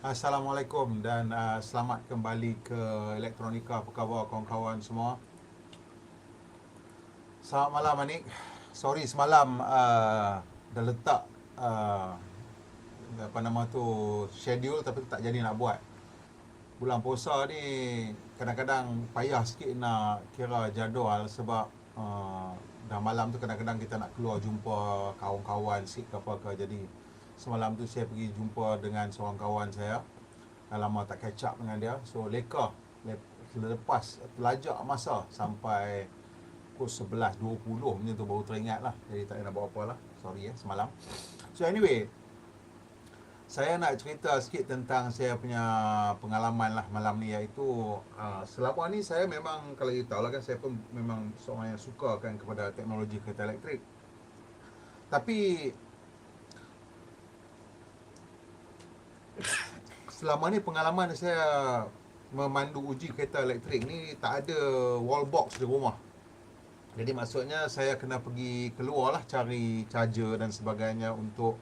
Assalamualaikum dan selamat kembali ke Elektronika. Apa khabar kawan-kawan semua? Selamat malam Anik. Sorry semalam dah letak uh, apa nama tu schedule tapi tak jadi nak buat. Bulan puasa ni kadang-kadang payah sikit nak kira jadual sebab dah malam tu kadang-kadang kita nak keluar jumpa kawan-kawan sikit ke apa ke. Jadi semalam tu saya pergi jumpa dengan seorang kawan saya. Dah lama tak catch up dengan dia. So lepas telajak masa sampai pukul 11.20 macam tu baru teringat lah. Jadi tak nak buat apa lah. Sorry semalam. So anyway, saya nak cerita sikit tentang saya punya pengalaman lah malam ni, iaitu selama ni saya memang, kalau you tahu lah kan, saya pun memang seorang yang suka kan kepada teknologi kereta elektrik. Tapi selama ni pengalaman saya memandu uji kereta elektrik ni tak ada wall box di rumah. Jadi maksudnya saya kena pergi keluar lah cari charger dan sebagainya untuk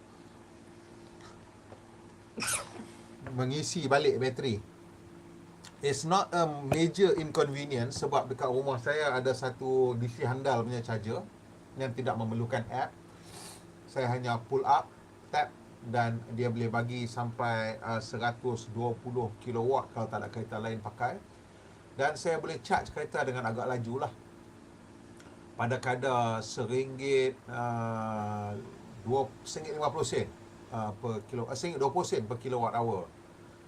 mengisi balik bateri. It's not a major inconvenience sebab dekat rumah saya ada satu DC handal punya charger yang tidak memerlukan app. Saya hanya pull up, tap dan dia boleh bagi sampai 120 kilowatt kalau tak ada kereta lain pakai. Dan saya boleh charge kereta dengan agak laju lah. Pada kadar RM1, RM2.50 per kilo, RM1.20 per kilowatt hour.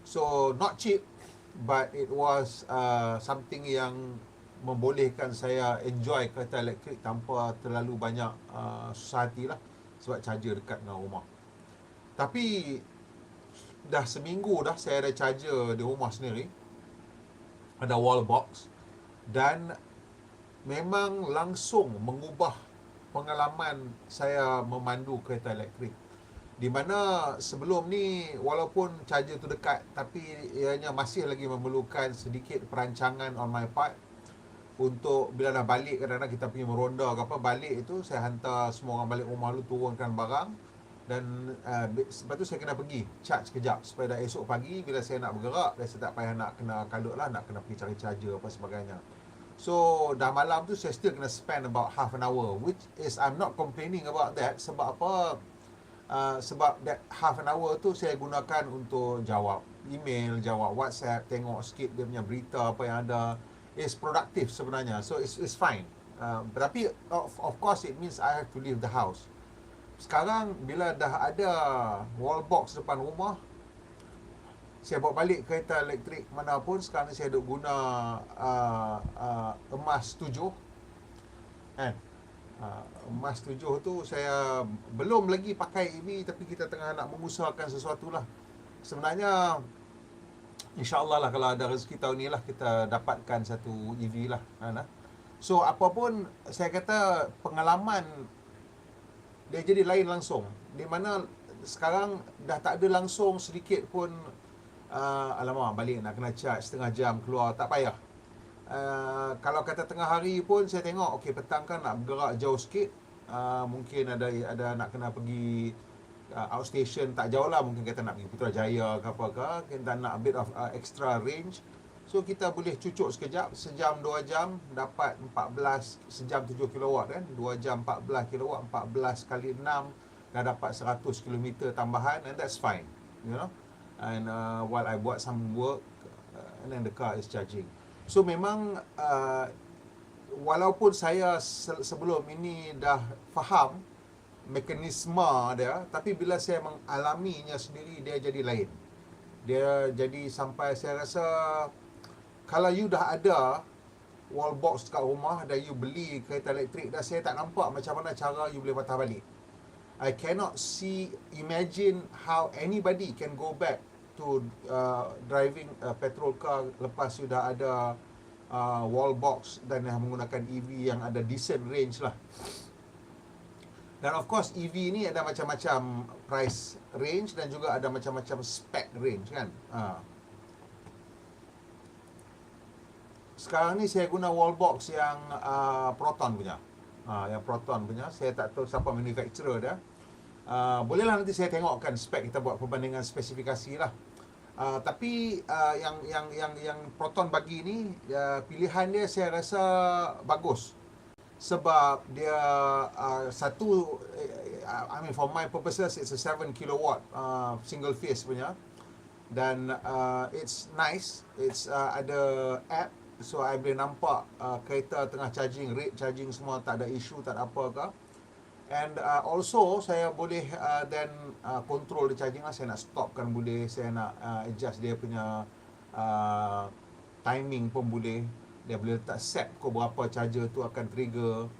So not cheap, but it was something yang membolehkan saya enjoy kereta elektrik tanpa terlalu banyak susah hati lah, sebab charger dekat dengan rumah. Tapi dah seminggu dah saya ada charger di rumah sendiri, ada wall box, dan memang langsung mengubah pengalaman saya memandu kereta elektrik. Di mana sebelum ni walaupun charger tu dekat, tapi ianya masih lagi memerlukan sedikit perancangan on my part untuk bila dah balik, kadang-kadang kita pergi meronda ke apa, balik itu saya hantar semua orang balik rumah dulu, turunkan barang, dan sebab tu saya kena pergi charge sekejap supaya dah esok pagi bila saya nak bergerak, dan saya tak payah nak kena kalut lah, nak kena pergi cari charger apa sebagainya. So dah malam tu saya still kena spend about half an hour, which is I'm not complaining about that. Sebab apa? Sebab that half an hour tu saya gunakan untuk jawab email, jawab WhatsApp, tengok sikit dia punya berita apa yang ada. It's productive sebenarnya, so it's fine. Tapi of course it means I have to leave the house. Sekarang bila dah ada wall box depan rumah, saya bawa balik kereta elektrik mana pun. Sekarang ni saya duk guna emas 7 kan. Emas 7 tu saya belum lagi pakai EV, tapi kita tengah nak mengusahakan sesuatu lah. Sebenarnya InsyaAllah lah kalau ada rezeki tahun ni lah kita dapatkan satu EV lah kan? So apapun saya kata, pengalaman dia jadi lain langsung. Di mana sekarang dah tak ada langsung sedikit pun alamak balik nak kena charge setengah jam keluar, tak payah. Kalau kata tengah hari pun saya tengok, okey petang kan nak bergerak jauh sikit, mungkin ada nak kena pergi outstation, tak jauh lah, mungkin kita nak pergi Putrajaya ke apa ke, kita nak a bit of extra range. So kita boleh cucuk sekejap, sejam 2 jam dapat 14, sejam 7 kilowatt kan, 2 jam 14 kilowatt, 14 kali 6 dah dapat 100 km tambahan, and that's fine, you know. And while I buat some work, and then the car is charging. So memang walaupun saya sebelum ini dah faham mekanisme dia, tapi bila saya mengalaminya sendiri, dia jadi lain. Dia jadi sampai saya rasa, kalau you dah ada wall box kat rumah dan you beli kereta elektrik dah, saya tak nampak macam mana cara you boleh patah balik. I cannot imagine how anybody can go back to driving a petrol car lepas you dah ada wall box dan menggunakan EV yang ada decent range lah. Dan of course EV ni ada macam-macam price range dan juga ada macam-macam spec range kan. Sekarang ni saya guna wall box yang Proton punya. Yang Proton punya, saya tak tahu siapa manufacturer dia. Bolehlah nanti saya tengokkan spek, kita buat perbandingan spesifikasi lah. Tapi yang Proton bagi ni, pilihan dia saya rasa bagus. Sebab dia satu, I mean for my purposes it's a 7 kilowatt single phase punya. Dan it's nice, it's ada app, so I boleh nampak kereta tengah charging, rate charging semua, tak ada isu, tak ada apa ke. And also saya boleh then control the charging lah. Saya nak stopkan boleh, saya nak adjust dia punya timing pun boleh. Dia boleh letak set pukul berapa charger tu akan trigger.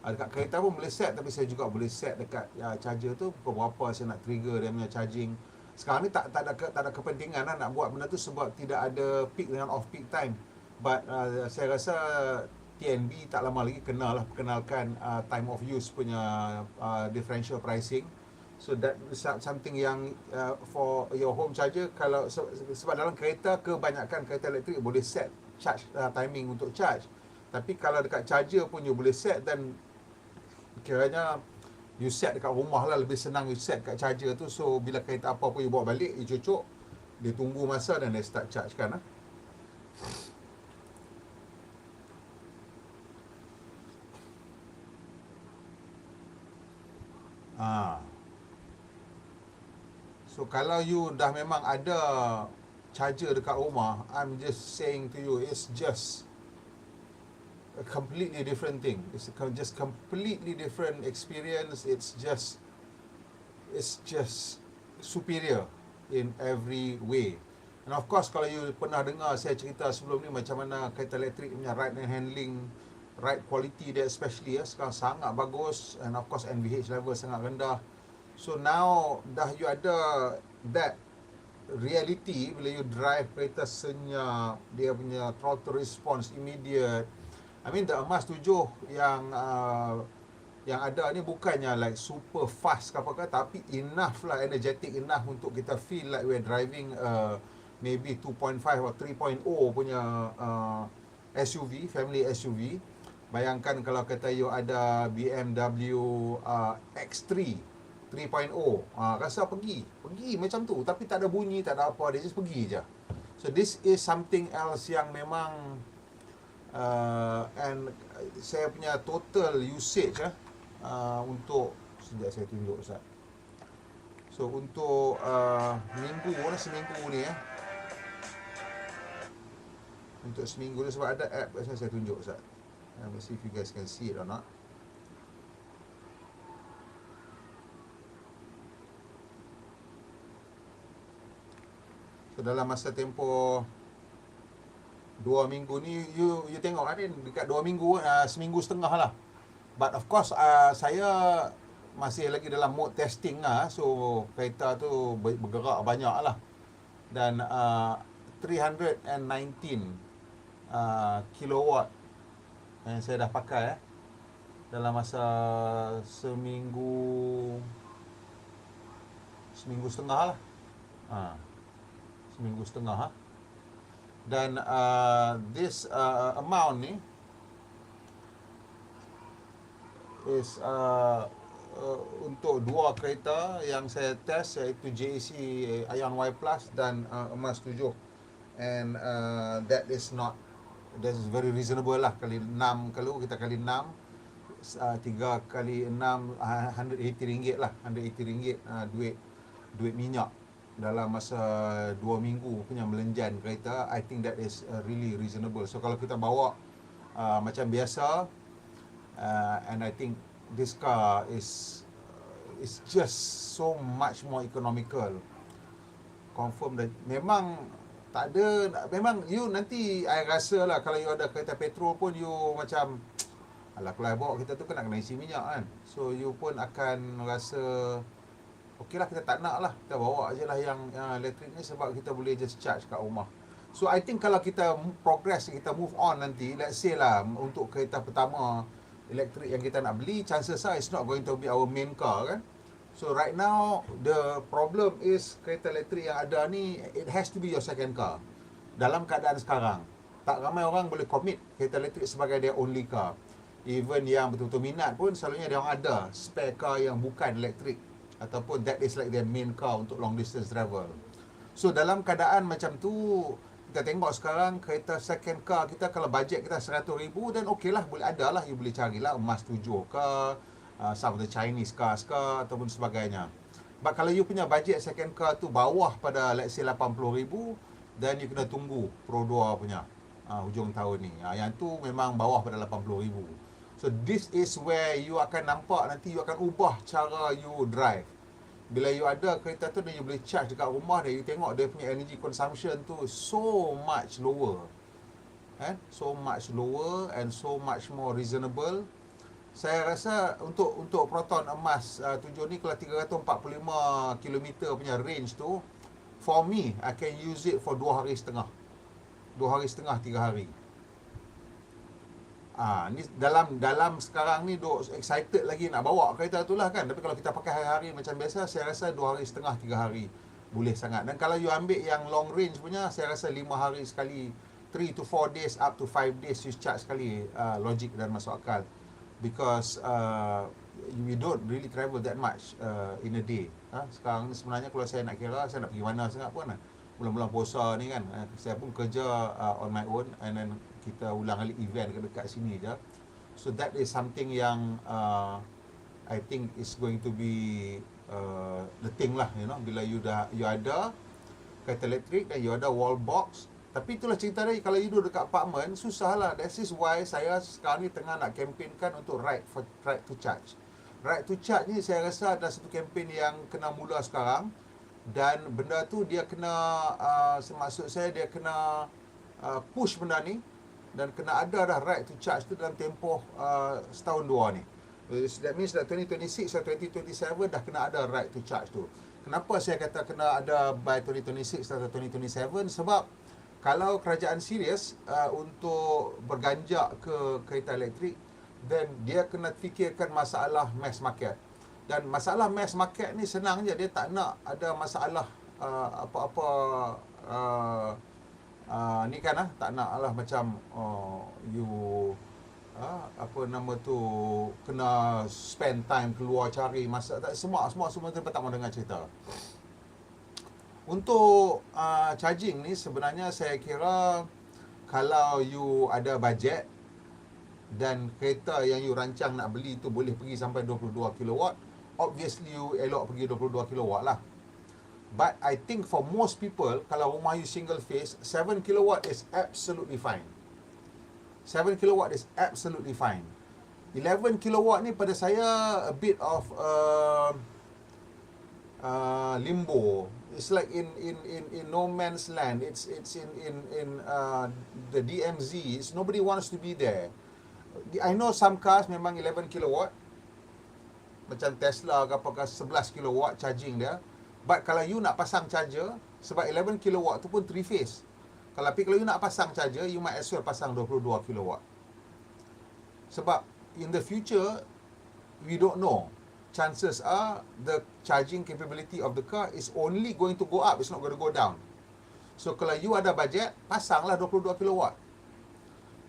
Dekat kereta pun boleh set, tapi saya juga boleh set dekat charger tu pukul berapa saya nak trigger dia punya charging. Sekarang ni tak ada kepentingan lah nak buat benda tu sebab tidak ada peak dengan off peak time. But saya rasa TNB tak lama lagi perkenalkan time of use punya differential pricing. So that is something yang for your home charger, kalau sebab dalam kereta kebanyakan kereta elektrik boleh set charge timing untuk charge. Tapi kalau dekat charger pun you boleh set, dan kiranya you set dekat rumah lah, lebih senang you set kat charger tu. So bila kereta apa pun you bawa balik, you cucuk, dia tunggu masa dan dia start charge kan lah. So kalau you dah memang ada charger dekat rumah, I'm just saying to you, it's just a completely different thing. It's just completely different experience. It's just superior in every way. And of course, kalau you pernah dengar saya cerita sebelum ni macam mana kereta elektrik punya ride and handling, ride quality dia especially sekarang sangat bagus, and of course NVH level sangat rendah. So now dah you ada that reality, bila you drive kereta senyap, dia punya throttle response immediate. I mean the Emas 7 yang ada ni bukannya like super fast ke apa ke, tapi enough lah, energetic enough untuk kita feel like we're driving maybe 2.5 or 3.0 punya SUV, family SUV. Bayangkan kalau kata you ada BMW X3 3.0, rasa pergi macam tu, tapi tak ada bunyi, tak ada apa, dia just pergi je. So this is something else yang memang and saya punya total usage untuk, sekejap saya tunjuk Ustaz. So untuk seminggu ni untuk seminggu ni, sebab ada app saya tunjuk Ustaz. Let's see if you guys can see it or not. So dalam masa tempoh 2 minggu ni, you tengok ni dekat 2 minggu, seminggu setengah lah. But of course saya masih lagi dalam mode testing lah. So kereta tu bergerak banyak lah. Dan 319 kilowatt yang saya dah pakai dalam masa seminggu setengah lah. Seminggu setengah. Dan this amount ni is untuk dua kereta yang saya test, iaitu JEC Ion Y Plus dan Emas 7. And that is very reasonable lah. Kali 6, kalau kita kali 6, 3 kali 6, RM180 lah. RM180 duit minyak dalam masa 2 minggu punya melenjan kereta. I think that is really reasonable. So kalau kita bawa macam biasa, and I think this car is just so much more economical. Confirm that memang tak ada, memang you nanti I rasa lah, kalau you ada kereta petrol pun you macam, alah kalau I bawa kereta tu kena isi minyak kan. So you pun akan rasa okey lah, kita tak nak lah, kita bawa je lah yang elektrik ni, sebab kita boleh just charge kat rumah. So I think kalau kita progress, kita move on nanti, let's say lah untuk kereta pertama elektrik yang kita nak beli, chances are it's not going to be our main car kan. So right now the problem is kereta elektrik yang ada ni, it has to be your second car. Dalam keadaan sekarang, tak ramai orang boleh commit kereta elektrik sebagai their only car. Even yang betul-betul minat pun, selalunya dia orang ada spare car yang bukan elektrik, ataupun that is like their main car untuk long distance travel. So dalam keadaan macam tu, kita tengok sekarang kereta second car kita, kalau bajet kita 100,000, dan okey lah, boleh ada lah, you boleh carilah emas 7 ke, some of the Chinese cars ke, ataupun sebagainya. But kalau you punya bajet second car tu bawah pada let's say 80,000, then you kena tunggu Pro 2 punya hujung tahun ni. Yang tu memang bawah pada 80,000. So this is where you akan nampak nanti you akan ubah cara you drive. Bila you ada kereta tu dan you boleh charge dekat rumah, dan you tengok dia punya energy consumption tu so much lower. So much lower and so much more reasonable. Saya rasa untuk proton emas 7 ni, kalau 345 km punya range tu, for me I can use it for 2 hari setengah. 2 hari setengah, 3 hari. Ni dalam sekarang ni duk excited lagi nak bawa kereta tu lah kan. Tapi kalau kita pakai hari-hari macam biasa, saya rasa 2 hari setengah, 3 hari boleh sangat. Dan kalau you ambil yang long range punya, saya rasa 5 hari sekali, 3 to 4 days up to 5 days you charge sekali, logik dan masuk akal. Because we don't really travel that much in a day. Sekarang ni sebenarnya kalau saya nak kira, saya nak pergi mana sangat pun bulan-bulan puasa ni kan, saya pun kerja on my own, and then kita ulang kali event dekat sini je. So that is something yang I think is going to be the thing lah, you know, bila you ada kereta elektrik dan you ada wall box. Tapi itulah cerita dia, kalau you duduk dekat apartment, susah lah. That is why saya sekarang ni tengah nak campaignkan untuk right to charge. Right to charge ni saya rasa adalah satu campaign yang kena mula sekarang. Dan benda tu dia kena, maksud saya dia kena push benda ni, dan kena ada dah right to charge tu dalam tempoh setahun dua ni. That means that 2026 atau 2027 dah kena ada right to charge tu. Kenapa saya kata kena ada by 2026 atau 2027? Sebab kalau kerajaan serius untuk berganjak ke kereta elektrik, then dia kena fikirkan masalah mass market. Dan masalah mass market ni senang je, dia tak nak ada masalah apa-apa ni kan tak nak lah macam you apa nama tu, kena spend time keluar cari masa, tak, semua tu tak mau dengar cerita. Untuk charging ni sebenarnya saya kira kalau you ada bajet dan kereta yang you rancang nak beli tu boleh pergi sampai 22 kW, obviously you elok pergi 22 kW lah. But I think for most people, kalau rumah you single phase, 7 kW is absolutely fine. 7 kW is absolutely fine. 11 kW ni pada saya a bit of limbo. It's like in no man's land. It's in the DMZ. Nobody wants to be there. I know some cars memang 11 kW, macam Tesla ke apakah 11 kW charging dia. But kalau you nak pasang charger, sebab 11 kW tu pun 3 phase. Tapi kalau you nak pasang charger, you might as well pasang 22 kW. Sebab in the future, we don't know. Chances are the charging capability of the car is only going to go up, it's not going to go down. So kalau you ada budget, pasanglah 22 kW.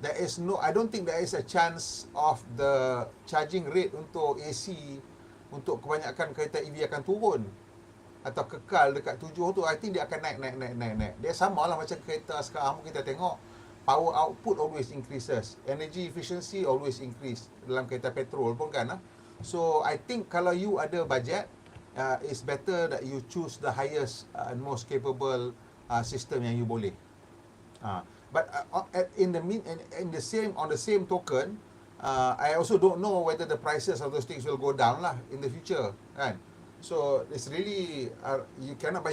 I don't think there is a chance of the charging rate untuk AC, untuk kebanyakan kereta EV akan turun atau kekal dekat 7 tu. I think dia akan naik. Dia samalah macam kereta sekarang kita tengok, power output always increases, energy efficiency always increase dalam kereta petrol pun kan. So I think kalau you ada budget, it's better that you choose the highest and most capable system yang you boleh. But on the same token, I also don't know whether the prices of those things will go down lah in the future, kan? So it's really you cannot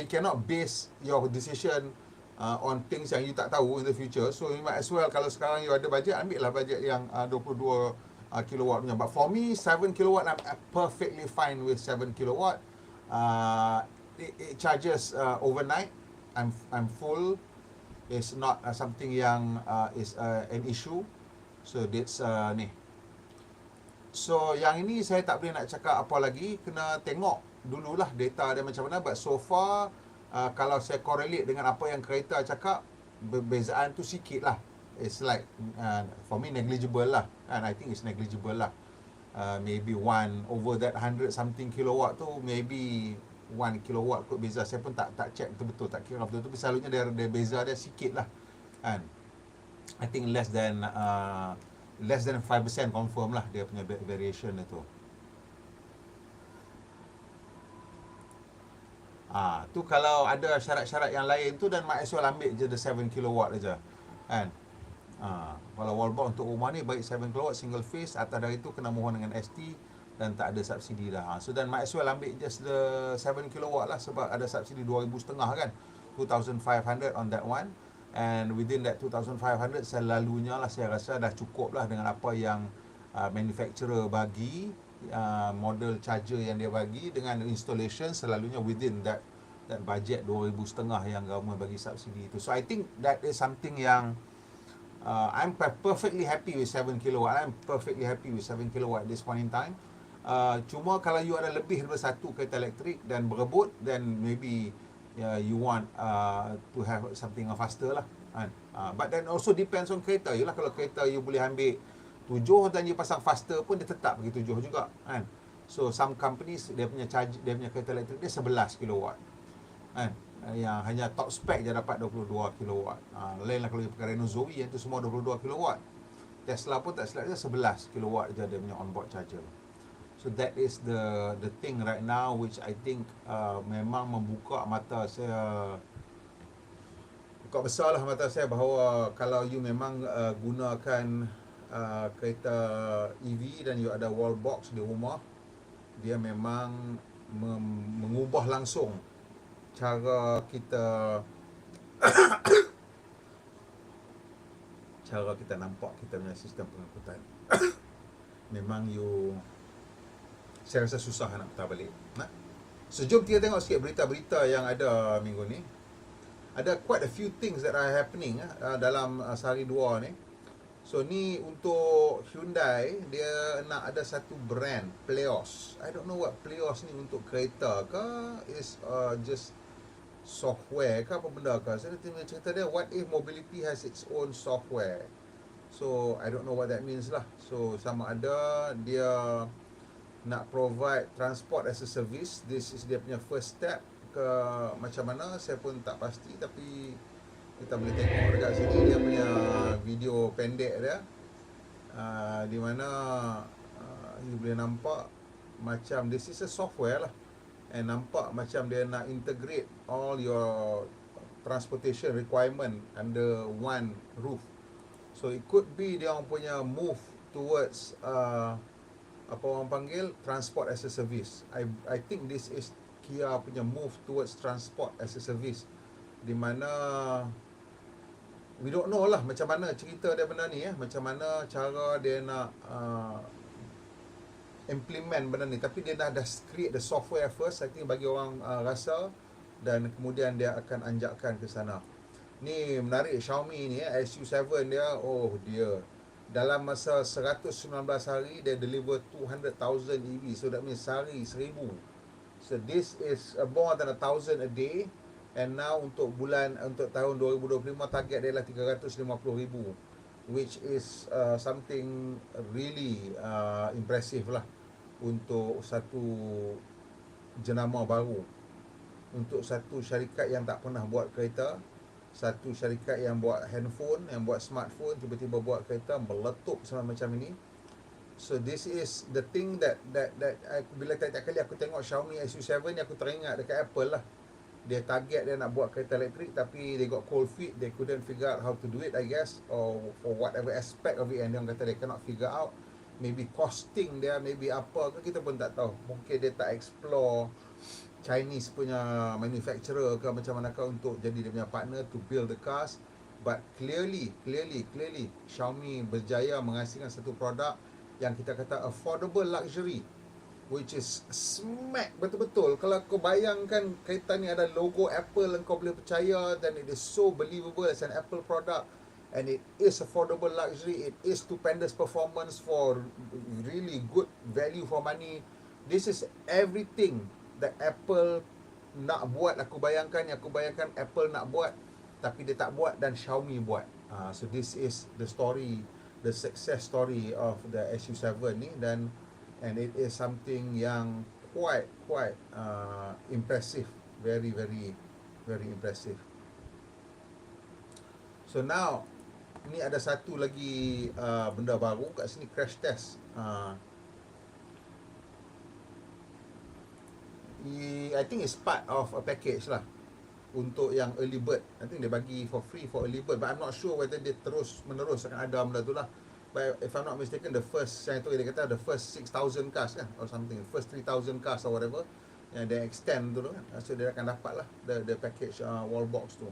base your decision on things yang you tak tahu in the future. So you might as well, kalau sekarang you ada budget, ambil lah budget yang 22 kW punya. But for me, 7 kW, I'm perfectly fine with 7 kW. It charges overnight. I'm full. It's not something yang is an issue. So that's ni. So yang ini saya tak boleh nak cakap apa lagi, kena tengok dululah data dia macam mana. But so far kalau saya correlate dengan apa yang kereta cakap, perbezaan tu sikit lah. It's like for me negligible lah, and I think it's negligible lah. Maybe one over that 100 something kilowatt tu maybe 1 kilowatt kot Beza. Saya pun tak check betul-betul, tak kira betul-betul, tapi selalunya dia Beza dia sikit lah kan. I think less than 5% confirm lah dia punya variation itu. Tu kalau ada syarat-syarat yang lain tu, dan might as well ambil je the 7 kilowatt aja kan. Kalau wallbox untuk rumah ni baik 7 kilowatt single phase, atas dari tu kena mohon dengan ST dan tak ada subsidi dah. So dan might as well ambil just the 7 kilowatt lah, sebab ada subsidi 2,500 kan, 2,500 on that one. And within that 2,500 selalunya lah saya rasa dah cukup lah dengan apa yang manufacturer bagi, model charger yang dia bagi dengan installation, selalunya within that budget 2,500 yang government bagi subsidi itu. So I think that is something yang I'm perfectly happy with 7 kilowatt. I'm perfectly happy with 7 kilowatt at this point in time. Cuma kalau you ada lebih daripada satu kereta elektrik dan berebut, then maybe you want to have something faster lah kan. But then also depends on kereta you lah. Kalau kereta you boleh ambil 7 dan you pasang faster pun, dia tetap pergi 7 juga kan. So some companies dia punya kereta elektrik dia 11 kilowatt kan, yang hanya top spec je dapat 22 kilowatt. Lain lah kalau you pakai Renault Zoe yang tu semua 22 kilowatt. Tesla pun tak silap dia 11 kilowatt je dia punya onboard charger. So that is the thing right now which I think memang membuka mata saya, buka besar lah mata saya, bahawa kalau you memang gunakan kereta EV dan you ada wall box di rumah, dia memang mengubah langsung cara kita nampak kita punya sistem pengangkutan. Memang saya rasa susah nak putar balik. So jom kita tengok sikit berita-berita yang ada minggu ni. Ada quite a few things that are happening dalam sehari dua ni. So ni untuk Hyundai, dia nak ada satu brand, Pleos. I don't know what Pleos ni untuk kereta ke, is just software ke apa benda ke. Saya tengok cerita dia, what if mobility has its own software. So I don't know what that means lah. So sama ada dia nak provide transport as a service. This is dia punya first step ke macam mana, saya pun tak pasti. Tapi kita boleh tengok dekat sini dia punya video pendek dia, di mana you boleh nampak macam this is a software lah, and nampak macam dia nak integrate all your transportation requirement under one roof. So it could be dia orang punya move towards apa orang panggil transport as a service. I think this is Kia punya move towards transport as a service, di mana we don't know lah macam mana cerita dia benda ni, macam mana cara dia nak implement benda ni. Tapi dia dah create the software first, I think, bagi orang rasa, dan kemudian dia akan anjakkan ke sana. Ni menarik, Xiaomi ni SU7 dia, oh dia dalam masa 119 hari dia deliver 200,000 EV. So that means sehari 1,000. So this is more than 1,000 a day. And now untuk tahun 2025 target dia adalah 350,000, which is something really impressive lah untuk satu jenama baru, untuk satu syarikat yang tak pernah buat kereta, satu syarikat yang buat handphone, yang buat smartphone, tiba-tiba buat kereta, meletup sama macam ini. So this is the thing that bila tiap-tiap kali aku tengok Xiaomi SU7 ni, aku teringat dekat Apple lah. Dia target dia nak buat kereta elektrik, tapi they got cold feet, they couldn't figure out how to do it, I guess, or for whatever aspect of it, and dia kata they cannot figure out. Maybe costing dia, maybe apa ke, kita pun tak tahu. Mungkin dia tak explore Chinese punya manufacturer ke macam mana ke untuk jadi dia punya partner to build the cars. But clearly Xiaomi berjaya menghasilkan satu produk yang kita kata affordable luxury, which is smack betul-betul. Kalau kau bayangkan kereta ni ada logo Apple dan kau boleh percaya, then it is so believable as an Apple product, and it is affordable luxury, it is stupendous performance for really good value for money. This is everything that Apple nak buat. Aku bayangkan Apple nak buat, tapi dia tak buat, dan Xiaomi buat. So this is the story, the success story of the SU7 ni, and it is something yang quite impressive, very impressive. So now ni ada satu lagi benda baru kat sini, crash test. I think it's part of a package lah untuk yang early bird. I think dia bagi for free for early bird, but I'm not sure whether dia terus menerus akan ada benda tu lah. But if I'm not mistaken, the first, saya tahu dia kata the first 6,000 cars kan, or something, first 3,000 cars or whatever, yang dia extend tu kan, so dia akan dapat lah the package wall box tu.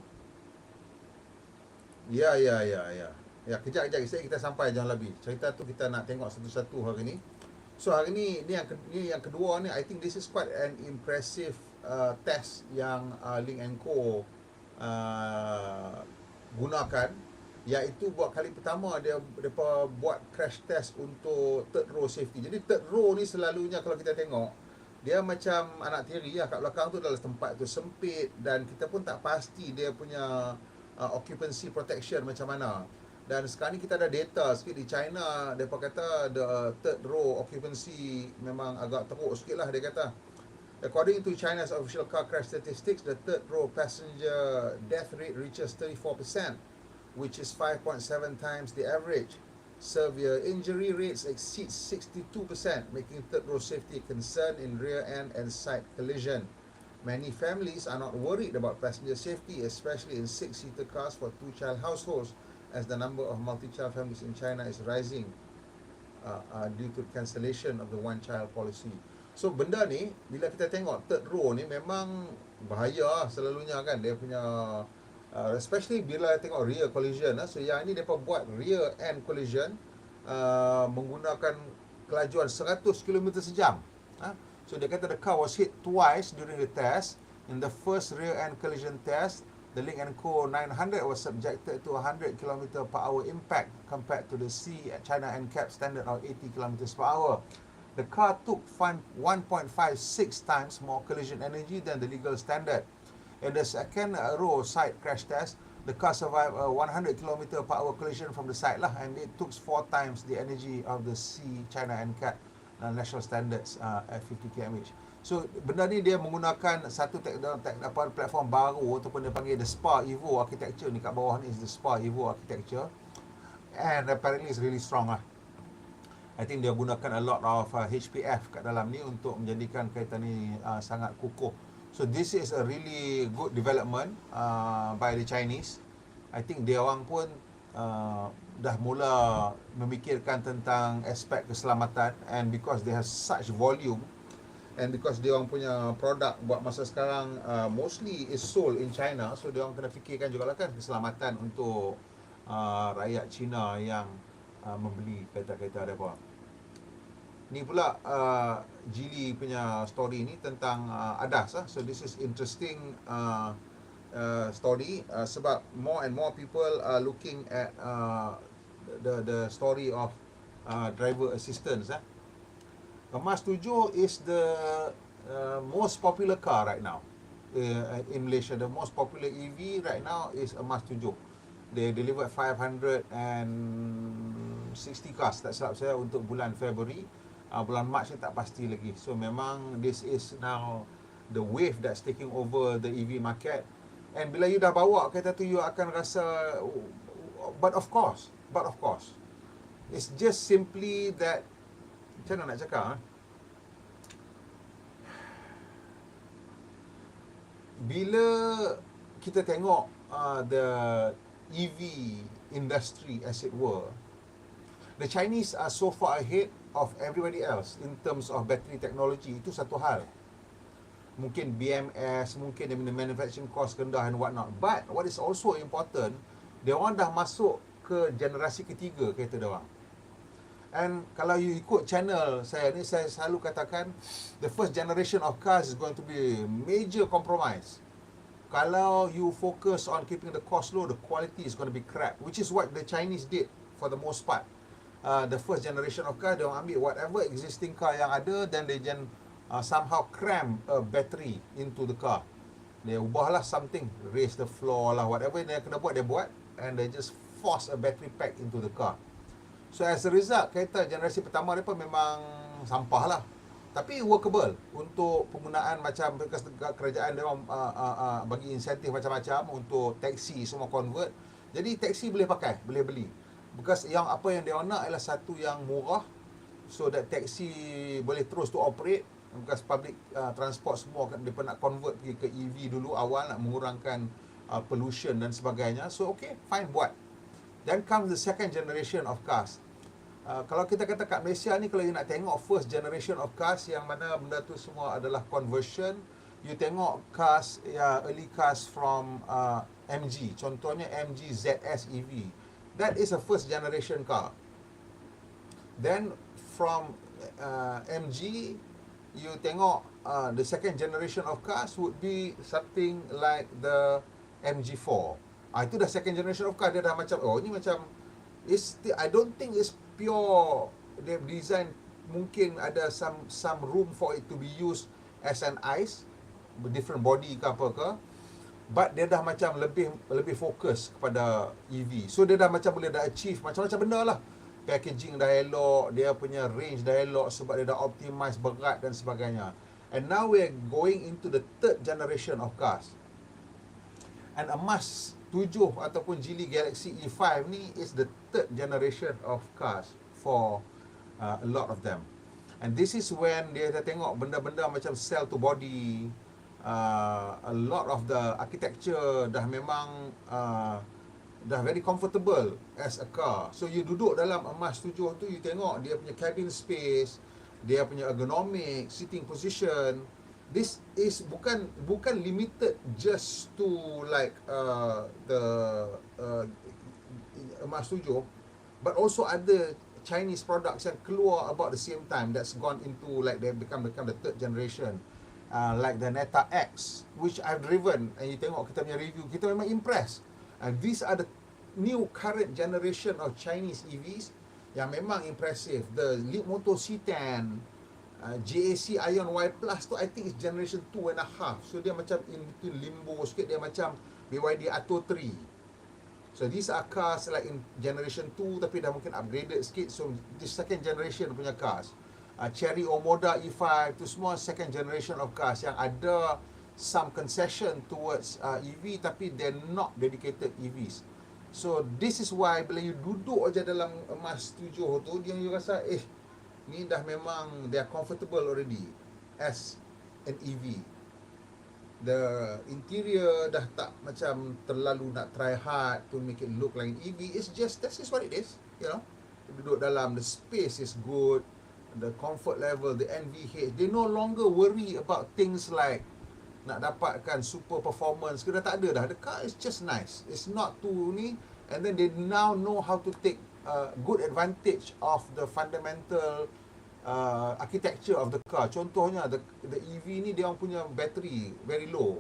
Ya, kejap kita sampai jangan lebih. Cerita tu kita nak tengok satu-satu hari ni. So hari ni yang kedua ni, I think this is quite an impressive test yang Link & Co gunakan, iaitu buat kali pertama depa buat crash test untuk third row safety. Jadi third row ni selalunya kalau kita tengok, dia macam anak tiri lah, kat belakang tu dalam tempat tu sempit dan kita pun tak pasti dia punya occupancy protection macam mana. Dan sekarang ni kita ada data sikit di China, mereka kata the third row occupancy memang agak teruk sikit lah, dia kata. According to China's official car crash statistics, the third row passenger death rate reaches 34%, which is 5.7 times the average. Severe injury rates exceed 62%, making third row safety a concern in rear end and side collision. Many families are not worried about passenger safety, especially in 6-seater cars for 2-child households, as the number of multi-child families in China is rising due to cancellation of the one-child policy. So benda ni, bila kita tengok third row ni memang bahaya selalunya kan, dia punya especially bila tengok rear collision. So yang ni mereka buat rear end collision menggunakan kelajuan 100 km sejam. So dia kata the car was hit twice during the test. In the first rear end collision test, the Link & Co 900 was subjected to a 100 km per hour impact compared to the C at China NCAP standard of 80 km per hour. The car took 1.56 times more collision energy than the legal standard. In the second row side crash test, the car survived a 100 km per hour collision from the side lah, and it took 4 times the energy of the C China NCAP national standards at 50 km/h. So benda ni dia menggunakan satu platform baru ataupun dia panggil the Spa Evo architecture. Ni kat bawah ni is the Spa Evo architecture, and apparently it's really strong lah. I think dia gunakan a lot of HPF kat dalam ni untuk menjadikan kereta ni sangat kukuh. So this is a really good development by the Chinese. I think dia orang pun dah mula memikirkan tentang aspek keselamatan, and because they have such volume, and because dia orang punya produk buat masa sekarang mostly is sold in China, so dia orang kena fikirkan jugalah kan keselamatan untuk rakyat Cina yang membeli kereta-kereta mereka. Ni pula Geely punya story ni tentang ADAS lah. So this is interesting story sebab more and more people are looking at the story of driver assistance. Emas 7 is the most popular car right now in Malaysia. The most popular EV right now is Emas 7. They delivered 560 cars, tak silap saya, untuk bulan February. Bulan Mac ni tak pasti lagi. So memang this is now the wave that's taking over the EV market. And bila you dah bawa kereta tu, you akan rasa but of course it's just simply that, macam mana nak cakap, bila kita tengok the EV industry as it were, the Chinese are so far ahead of everybody else in terms of battery technology. Itu satu hal. Mungkin BMS, mungkin dia punya manufacturing cost rendah and what not. But what is also important, dia orang dah masuk ke generasi ketiga kereta dia orang. And kalau you ikut channel saya ni, saya selalu katakan the first generation of cars is going to be major compromise. Kalau you focus on keeping the cost low, the quality is going to be crap, which is what the Chinese did for the most part. The first generation of car, dia orang ambil whatever existing car yang ada, then they somehow cram a battery into the car. Dia ubahlah something, raise the floor lah, whatever dia kena buat, dia buat, and they just force a battery pack into the car. So as a result, kereta generasi pertama mereka memang sampah lah. Tapi workable untuk penggunaan macam kerajaan dia orang bagi insentif macam-macam untuk taxi semua convert. Jadi taxi boleh pakai, boleh beli. Because yang apa yang dia orang nak ialah satu yang murah, so that taxi boleh terus to operate. Because public transport semua dia nak convert pergi ke EV dulu awal, nak mengurangkan pollution dan sebagainya. So okay, fine, buat. Then comes the second generation of cars. Kalau kita kata kat Malaysia ni, kalau you nak tengok first generation of cars yang mana benda tu semua adalah conversion, you tengok cars, early cars from MG, contohnya MG ZS EV. That is a first generation car. Then from MG, you tengok the second generation of cars would be something like the MG4. Itu dah second generation of car. Dia dah macam, oh ni macam, I don't think it's pure. They design, mungkin ada some room for it to be used as an ICE, different body ke apa ke, but dia dah macam lebih fokus kepada EV. So dia dah macam boleh dah achieve macam-macam benda lah. Packaging dah elok, dia punya range dah elok sebab dia dah optimize berat dan sebagainya. And now we're going into the third generation of cars. And emas 7 ataupun Geely Galaxy E5 ni is the third generation of cars for a lot of them. And this is when dia tengok benda-benda macam cell to body, a lot of the architecture dah memang dah very comfortable as a car. So you duduk dalam emas 7 tu, you tengok dia punya cabin space, dia punya ergonomic, sitting position. This is bukan limited just to like the emas 7, but also other Chinese products yang keluar about the same time that's gone into like they become the third generation, like the Neta X, which I've driven, and you tengok kita punya review, kita memang impressed. And these are the new current generation of Chinese EVs yang memang impressive. The Leapmotor C10, GAC Ion Y Plus tu I think is generation 2.5. So dia macam in between limbo sikit, dia macam BYD Atto 3. So these are cars like in generation 2 tapi dah mungkin upgraded sikit. So this second generation punya cars. Cherry Omoda E5 tu semua second generation of cars yang ada some concession towards EV tapi they're not dedicated EVs. So this is why bila you duduk aja dalam emas 7 tu, dia you rasa ni dah memang they are comfortable already as an EV. The interior dah tak macam terlalu nak try hard to make it look like an EV. It's just, this is what it is, you know. Duduk dalam, the space is good, the comfort level, the NVH. They no longer worry about things like nak dapatkan super performance. Kita tak ada dah. The car is just nice. It's not too ni. And then they now know how to take good advantage of the fundamental architecture of the car. Contohnya the EV ni dia orang punya battery very low,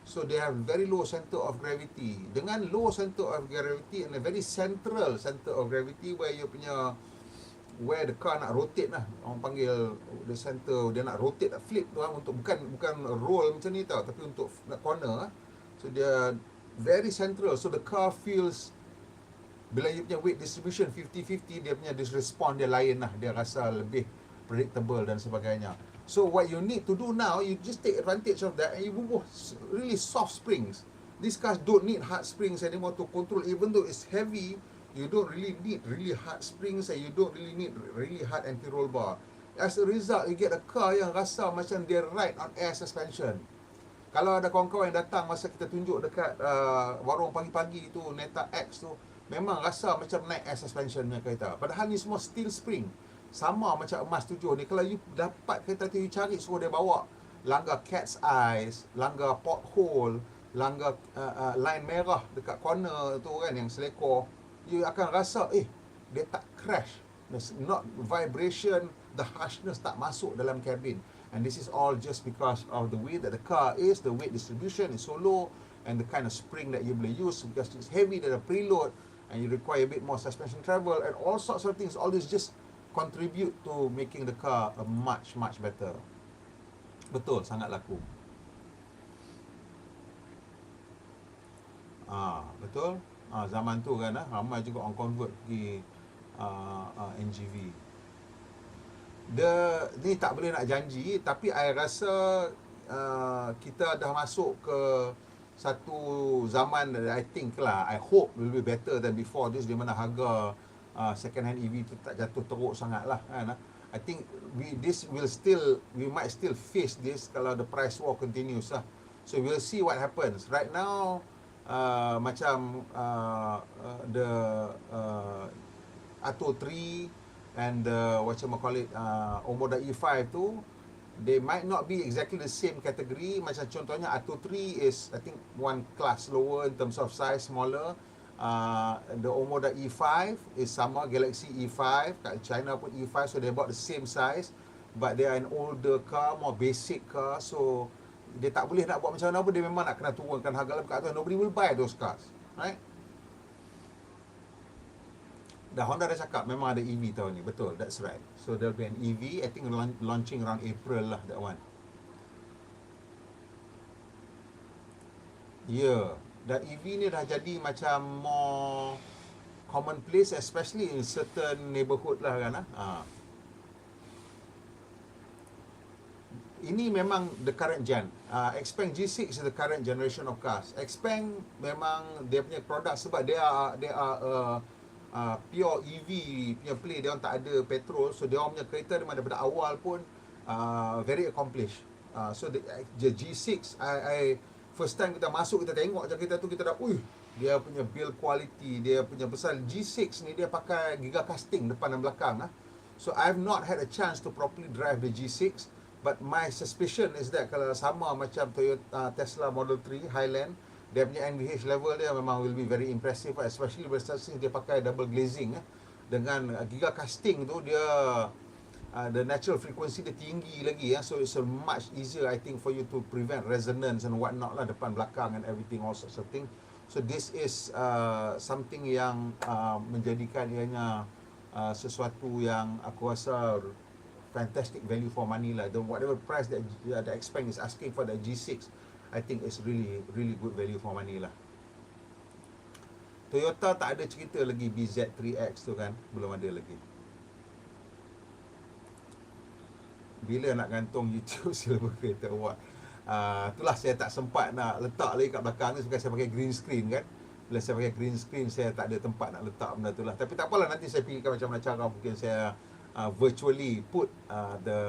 so they have very low center of gravity. Dengan low center of gravity and a very central center of gravity where the car nak rotate lah, orang panggil the center, dia nak rotate, nak flip tu lah, untuk bukan roll macam ni tau, tapi untuk nak corner lah. So dia very central, so the car feels, bila you punya weight distribution 50-50, dia punya respond dia lain lah, dia rasa lebih predictable dan sebagainya. So what you need to do now, you just take advantage of that and you move really soft springs. These cars don't need hard springs anymore to control. Even though it's heavy, you don't really need really hard springs and you don't really need really hard anti-roll bar. As a result, you get a car yang rasa macam dia ride on air suspension. Kalau ada kawan-kawan yang datang masa kita tunjuk dekat warung pagi-pagi tu, Neta X tu, memang rasa macam naik air suspension punya kereta. Padahal ni semua steel spring. Sama macam emas 7 ni. Kalau you dapat kereta tu, you cari, suruh dia bawa langgar cat's eyes, langgar pothole, langgar line merah dekat corner tu kan, yang selekor, you akan rasa dia tak crash. There's not vibration, the harshness tak masuk dalam cabin. And this is all just because of the way that the car is, the weight distribution is so low, and the kind of spring that you will use, because it's heavy, there's a preload, and you require a bit more suspension travel, and all sorts of things. All this just contribute to making the car a much better. Betul, sangat laku. Betul. Zaman tu kan, ramai juga orang convert pergi NGV. Ni tak boleh nak janji, tapi I rasa kita dah masuk ke satu zaman that I think lah, I hope will be better than before this, di mana harga second hand EV tu tak jatuh teruk sangat lah kan. I think we might still face this kalau the price war continues lah. So we'll see what happens. Right now macam the Atto 3 and the whatchamacallit Omoda E5 tu, they might not be exactly the same category. Macam contohnya Atto 3 is I think one class lower in terms of size, smaller. The Omoda E5 is sama, Galaxy E5 kat China pun E5, so they about the same size, but they are an older car, more basic car, so dia tak boleh nak buat macam mana pun, dia memang nak kena turunkan harga lebih kat atas. Nobody will buy those cars, right? Dah Honda dah cakap memang ada EV tahun ni, betul, that's right. So there'll be an EV, I think launching around April lah, that one. Yeah, dan EV ni dah jadi macam more commonplace, especially in certain neighborhood lah kan. Ini memang the current gen. Xpeng G6 is the current generation of cars. Xpeng memang dia punya produk, sebab dia pure EV punya play, dia orang tak ada petrol, so dia orang punya kereta memang daripada awal pun very accomplished. So the G6, I first time kita masuk, kita tengok je kereta tu, kita dah dia punya build quality, dia punya besar. G6 ni dia pakai giga casting depan dan belakang lah. So I've not had a chance to properly drive the G6, but my suspicion is that kalau sama macam Toyota Tesla Model 3 Highland, dia punya NVH level dia memang will be very impressive, especially since dia pakai double glazing dengan giga casting tu, dia the natural frequency dia tinggi lagi so it's a much easier, I think, for you to prevent resonance and what not lah, depan belakang and everything, all sorts of thing. So this is something yang menjadikan ianya sesuatu yang aku rasa fantastic value for money lah. Whatever price that the Xpeng is asking for the G6, I think it's really good value for money lah. Toyota tak ada cerita lagi BZ3X tu kan, belum ada lagi. Bila nak gantung YouTube Silver Creator Award? Itulah saya tak sempat nak letak lagi kat belakang ni, sebab saya pakai green screen kan. Bila saya pakai green screen, saya tak ada tempat nak letak benda tu lah. Tapi tak apalah, nanti saya fikirkan macam mana cara mungkin saya virtually put the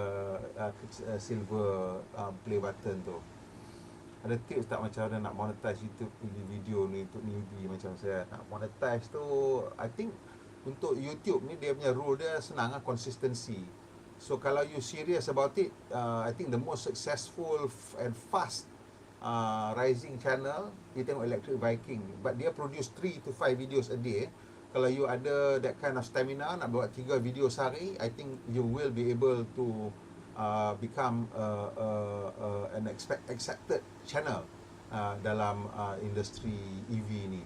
silver play button tu. Ada tips tak macam mana nak monetize YouTube video ni untuk newbie macam saya? Nak monetize tu, I think untuk YouTube ni dia punya rule dia senang lah, consistency. So kalau you serious about it, I think the most successful and fast rising channel, you tengok Electric Viking, but dia produce 3 to 5 videos a day. Kalau you ada that kind of stamina nak buat 3 video sehari, I think you will be able to become an accepted channel dalam industri EV ni.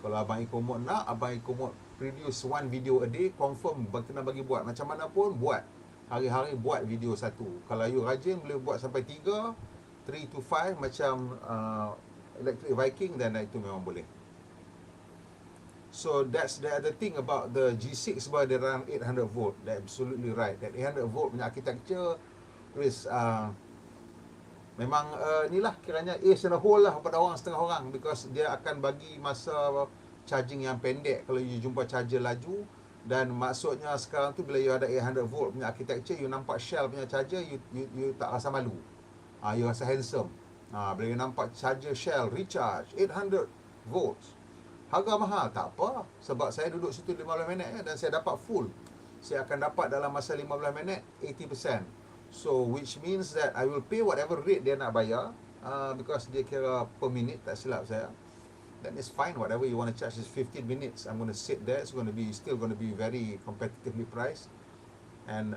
Kalau Abang Ikomod nak, Abang Ikomod produce 1 video a day, confirm kena bagi buat. Macam mana pun buat, hari-hari buat video satu. Kalau you rajin boleh buat sampai 3 to 5 macam Electric Viking, dan itu memang boleh. So that's the other thing about the G6, sebab dia run 800 volt. That's absolutely right. That 800 volt punya architecture is memang inilah kiranya ace in the hole lah pada orang setengah orang, because dia akan bagi masa charging yang pendek kalau you jumpa charger laju. Dan maksudnya sekarang tu bila you ada 800 volt punya architecture, you nampak Shell punya charger, you tak rasa malu. You rasa handsome. Bila you nampak charger Shell recharge 800 volts, harga mahal, tak apa, sebab saya duduk situ 15 minit dan saya dapat full. Saya akan dapat dalam masa 15 minit 80%. So which means that I will pay whatever rate dia nak bayar, because dia kira per minute, tak silap saya. Then it's fine, whatever you want to charge is 15 minutes. I'm going to sit there, it's going to be still going to be very competitively priced. And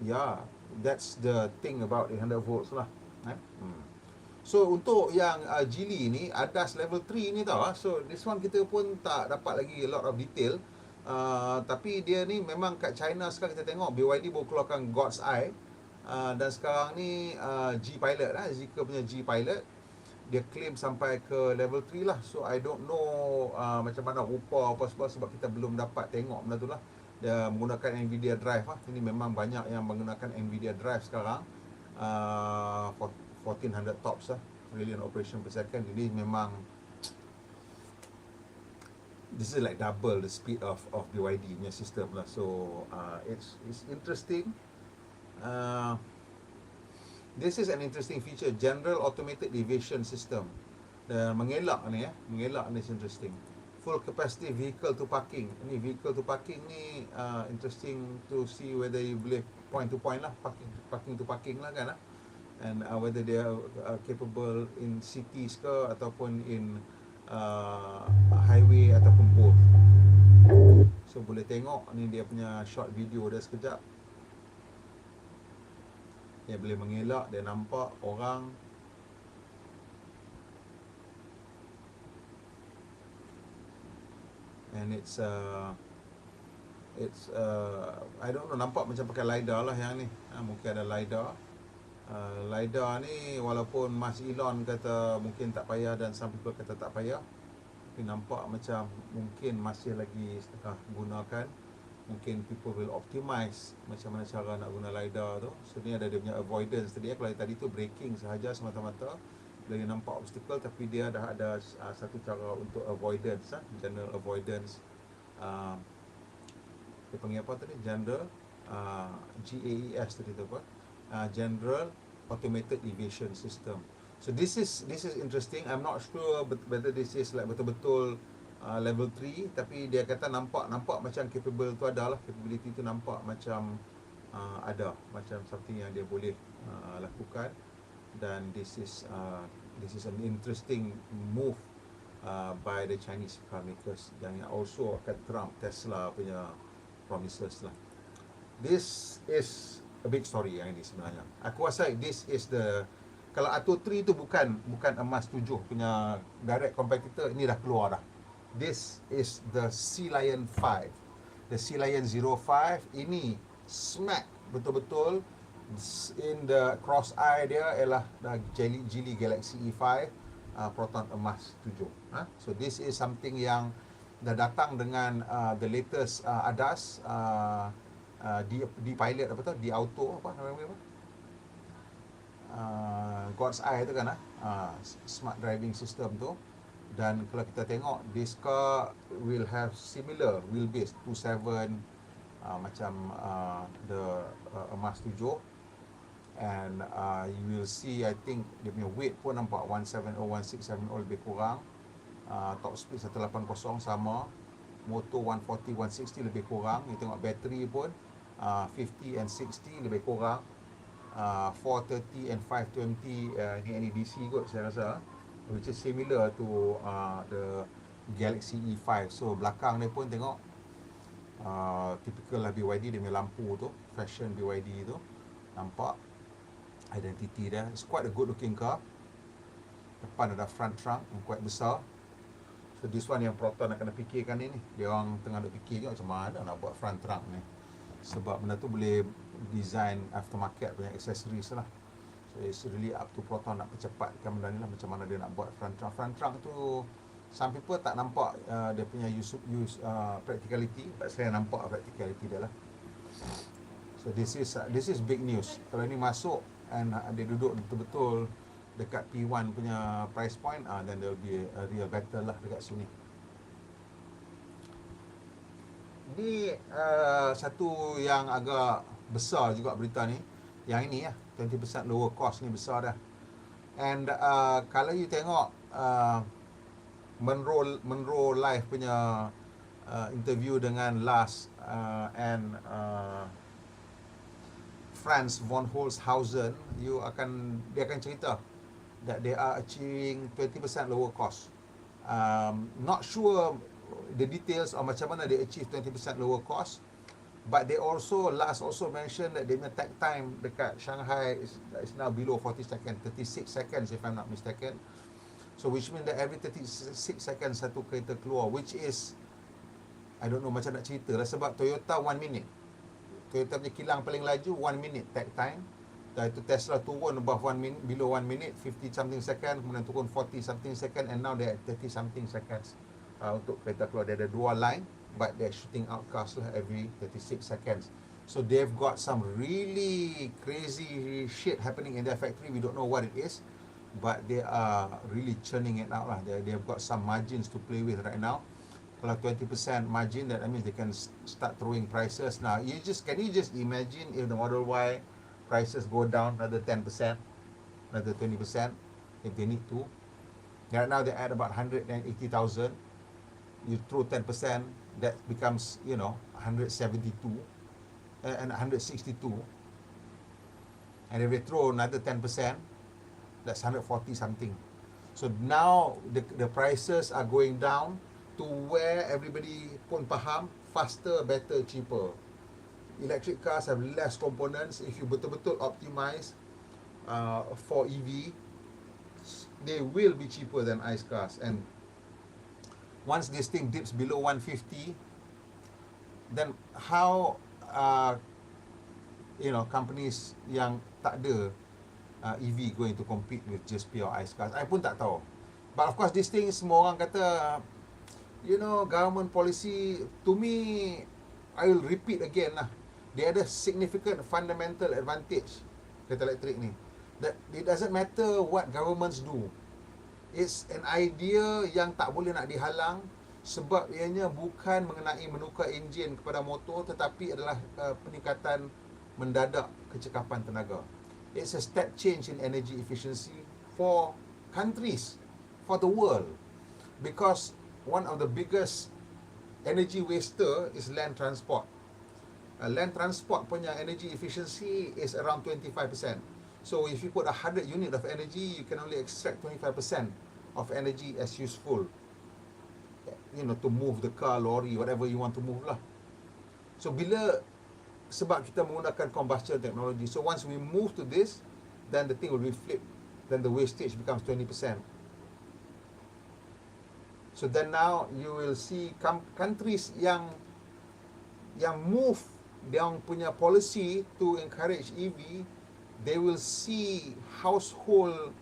yeah, that's the thing about 800 volts lah. So untuk yang Geely ni, ADAS level 3 ni tau, so this one kita pun tak dapat lagi a lot of detail. Tapi dia ni memang kat China sekarang kita tengok BYD baru keluarkan God's Eye, dan sekarang ni G-Pilot lah, Zeekr punya G-Pilot, dia claim sampai ke level 3 lah. So I don't know macam mana rupa apa sebab kita belum dapat tengok benda tu lah. dia menggunakan NVIDIA drive lah. Ini memang banyak yang menggunakan NVIDIA drive sekarang. 1400 tops lah, trillion operation per second. Jadi memang this is like double the speed of BYD punya system lah. So it's interesting. This is an interesting feature, general automated deviation system. Dan mengelak ni mengelak ni is interesting. Full capacity vehicle to parking. Ni vehicle to parking ni interesting to see whether you boleh point to point lah, parking to parking lah kan. And whether they are capable in cities ke ataupun in highway ataupun both. So boleh tengok ni dia punya short video dia sekejap. Dia boleh mengelak, dia nampak orang. And it's I don't know, nampak macam pakai LiDAR lah yang ni. Mungkin ada LiDAR. LiDAR ni walaupun Mas Elon kata mungkin tak payah dan some people kata tak payah, tapi nampak macam mungkin masih lagi setengah gunakan. Mungkin people will optimize macam mana cara nak guna LiDAR tu. So ni ada dia punya avoidance tadi. Kalau tadi tu braking sahaja semata-mata, bila dia nampak obstacle, tapi dia dah ada satu cara untuk avoidance, general avoidance. Dia panggil apa tadi? General GAES tadi tu apa? General Automated Deviation System. So this is interesting. I'm not sure whether this is like betul-betul level 3, tapi dia kata nampak macam capable tu ada lah, capability tu nampak macam ada, macam something yang dia boleh lakukan. Dan this is an interesting move by the Chinese car makers, dan also akan trump Tesla punya promises lah. This is a big story yang ini sebenarnya. Aku rasa this is the, kalau Atto 3 tu bukan emas 7 punya direct competitor, ini dah keluar dah. This is the Sea Lion 5, the Sea Lion 05. Ini smack betul-betul in the cross eye dia ialah Geely Galaxy E5 Proton emas 7. So this is something yang dah datang dengan the latest ADAS, di pilot apa tu, di auto apa namanya apa, God's Eye tu kan, smart driving system tu. Dan kalau kita tengok, this car will have similar wheelbase 27 macam the emas 7. And you will see, I think dia punya weight pun nampak 170, 1670 lebih kurang. Top speed 180 sama. Motor 140, 160 lebih kurang. You tengok battery pun 50 and 60 lebih kurang. 430 and 520 ni NEDC kot saya rasa, which is similar to the Galaxy E5. So belakang dia pun tengok typical lah BYD, dia punya lampu tu, fashion BYD tu, nampak identity dia. It's quite a good looking car. Depan ada front trunk yang quite besar. So this one yang Proton nak kena fikirkan ni. Dia orang tengah nak fikir macam mana nak buat front trunk ni. Sebab benda tu boleh design aftermarket punya accessories lah. So it's really up to Proton nak percepatkan benda ni lah, macam mana dia nak buat front trunk. Front trunk tu some people tak nampak dia punya use practicality, but saya nampak practicality dia lah. So this is big news. Kalau ni masuk and dia duduk betul-betul dekat P1 punya price point, then there will be a real battle lah dekat sini. Ni satu yang agak besar juga berita ni. Yang ini 20% lower cost ni besar dah. And kalau you tengok Monroe Live punya interview dengan Lars and Franz von Holzhausen, dia akan cerita that they are achieving 20% lower cost. Not sure the details of macam mana they achieve 20% lower cost, but Lars also mentioned that their takt time dekat Shanghai is now below 40 seconds, 36 seconds if I'm not mistaken. So which means that every 36 seconds satu kereta keluar, which is, I don't know macam nak cerita lah, sebab Toyota 1 minute. Toyota punya kilang paling laju 1 minute takt time. Dan itu Tesla turun above 1 minute, below 1 minute, 50 something second, kemudian turun 40 something second, and now they at 30 something seconds untuk kereta keluar. Dia ada dua line, but they're shooting out cars lah every 36 seconds. So they've got some really crazy shit happening in their factory. We don't know what it is, but they are really churning it out lah. They've got some margins to play with right now. Kalau 20% margin, that means they can start throwing prices. Now, can you just imagine if the Model Y prices go down another 10%, another 20%, if they need to. Right now they're at about 180,000. You throw 10%, that becomes, 172 and 162. And if they throw another 10%, that's 140 something. So now the prices are going down to where everybody pun faham, faster, better, cheaper. Electric cars have less components. If you betul-betul optimize for EV, they will be cheaper than ICE cars. And once this thing dips below 150, then how companies yang tak ada EV going to compete with just pure ICE cars? I pun tak tahu. But of course, this thing, semua orang kata, government policy. To me, I will repeat again lah. Dia ada significant fundamental advantage kereta elektrik ni. That it doesn't matter what governments do. It's an idea yang tak boleh nak dihalang, sebab ianya bukan mengenai menukar enjin kepada motor, tetapi adalah peningkatan mendadak kecekapan tenaga. It's a step change in energy efficiency for countries, for the world. Because one of the biggest energy waster is land transport. Land transport punya energy efficiency is around 25%. So if you put 100 unit of energy, you can only extract 25% of energy as useful, to move the car, lorry, whatever you want to move lah. So sebab kita menggunakan combustion technology, so once we move to this, then the thing will be flipped. Then the wastage becomes 20%. So then now you will see countries yang move dia punya policy to encourage EV, they will see household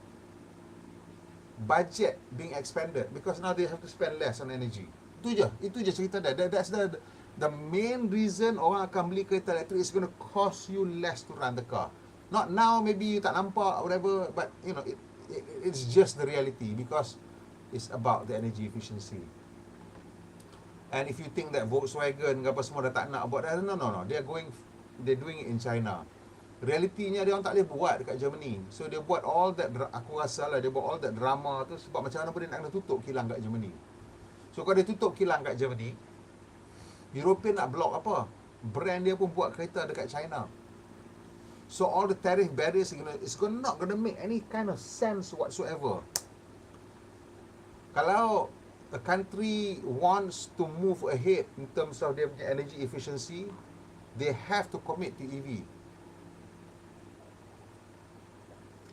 budget being expanded because now they have to spend less on energy. Itu je cerita dia. That's the main reason orang akan beli kereta elektrik. Is going to cost you less to run the car. Not now, maybe you tak nampak whatever, but it's just the reality because it's about the energy efficiency. And if you think that Volkswagen apa semua dah tak nak buat dah, no. They're doing it in China. Realitinya dia orang tak boleh buat dekat Germany. So dia buat all that, aku rasa lah dia buat all that drama tu sebab macam mana pun dia nak kena tutup kilang kat Germany. So kalau dia tutup kilang kat Germany, European nak block apa? Brand dia pun buat kereta dekat China. So all the tariff barriers it's not going to make any kind of sense whatsoever. Kalau a country wants to move ahead in terms of their energy efficiency, they have to commit to EV.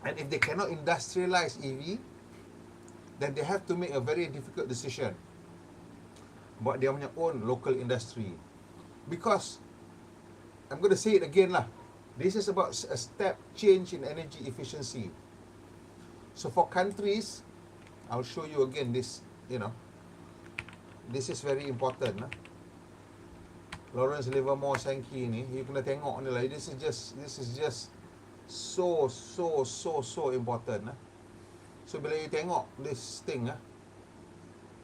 And if they cannot industrialize EV, then they have to make a very difficult decision about their own local industry. Because, I'm going to say it again lah, this is about a step change in energy efficiency. So for countries, I'll show you again this, this is very important. Lawrence Livermore Sankey ni, you kena tengok ni lah. This is just so important. So bila you tengok this thing,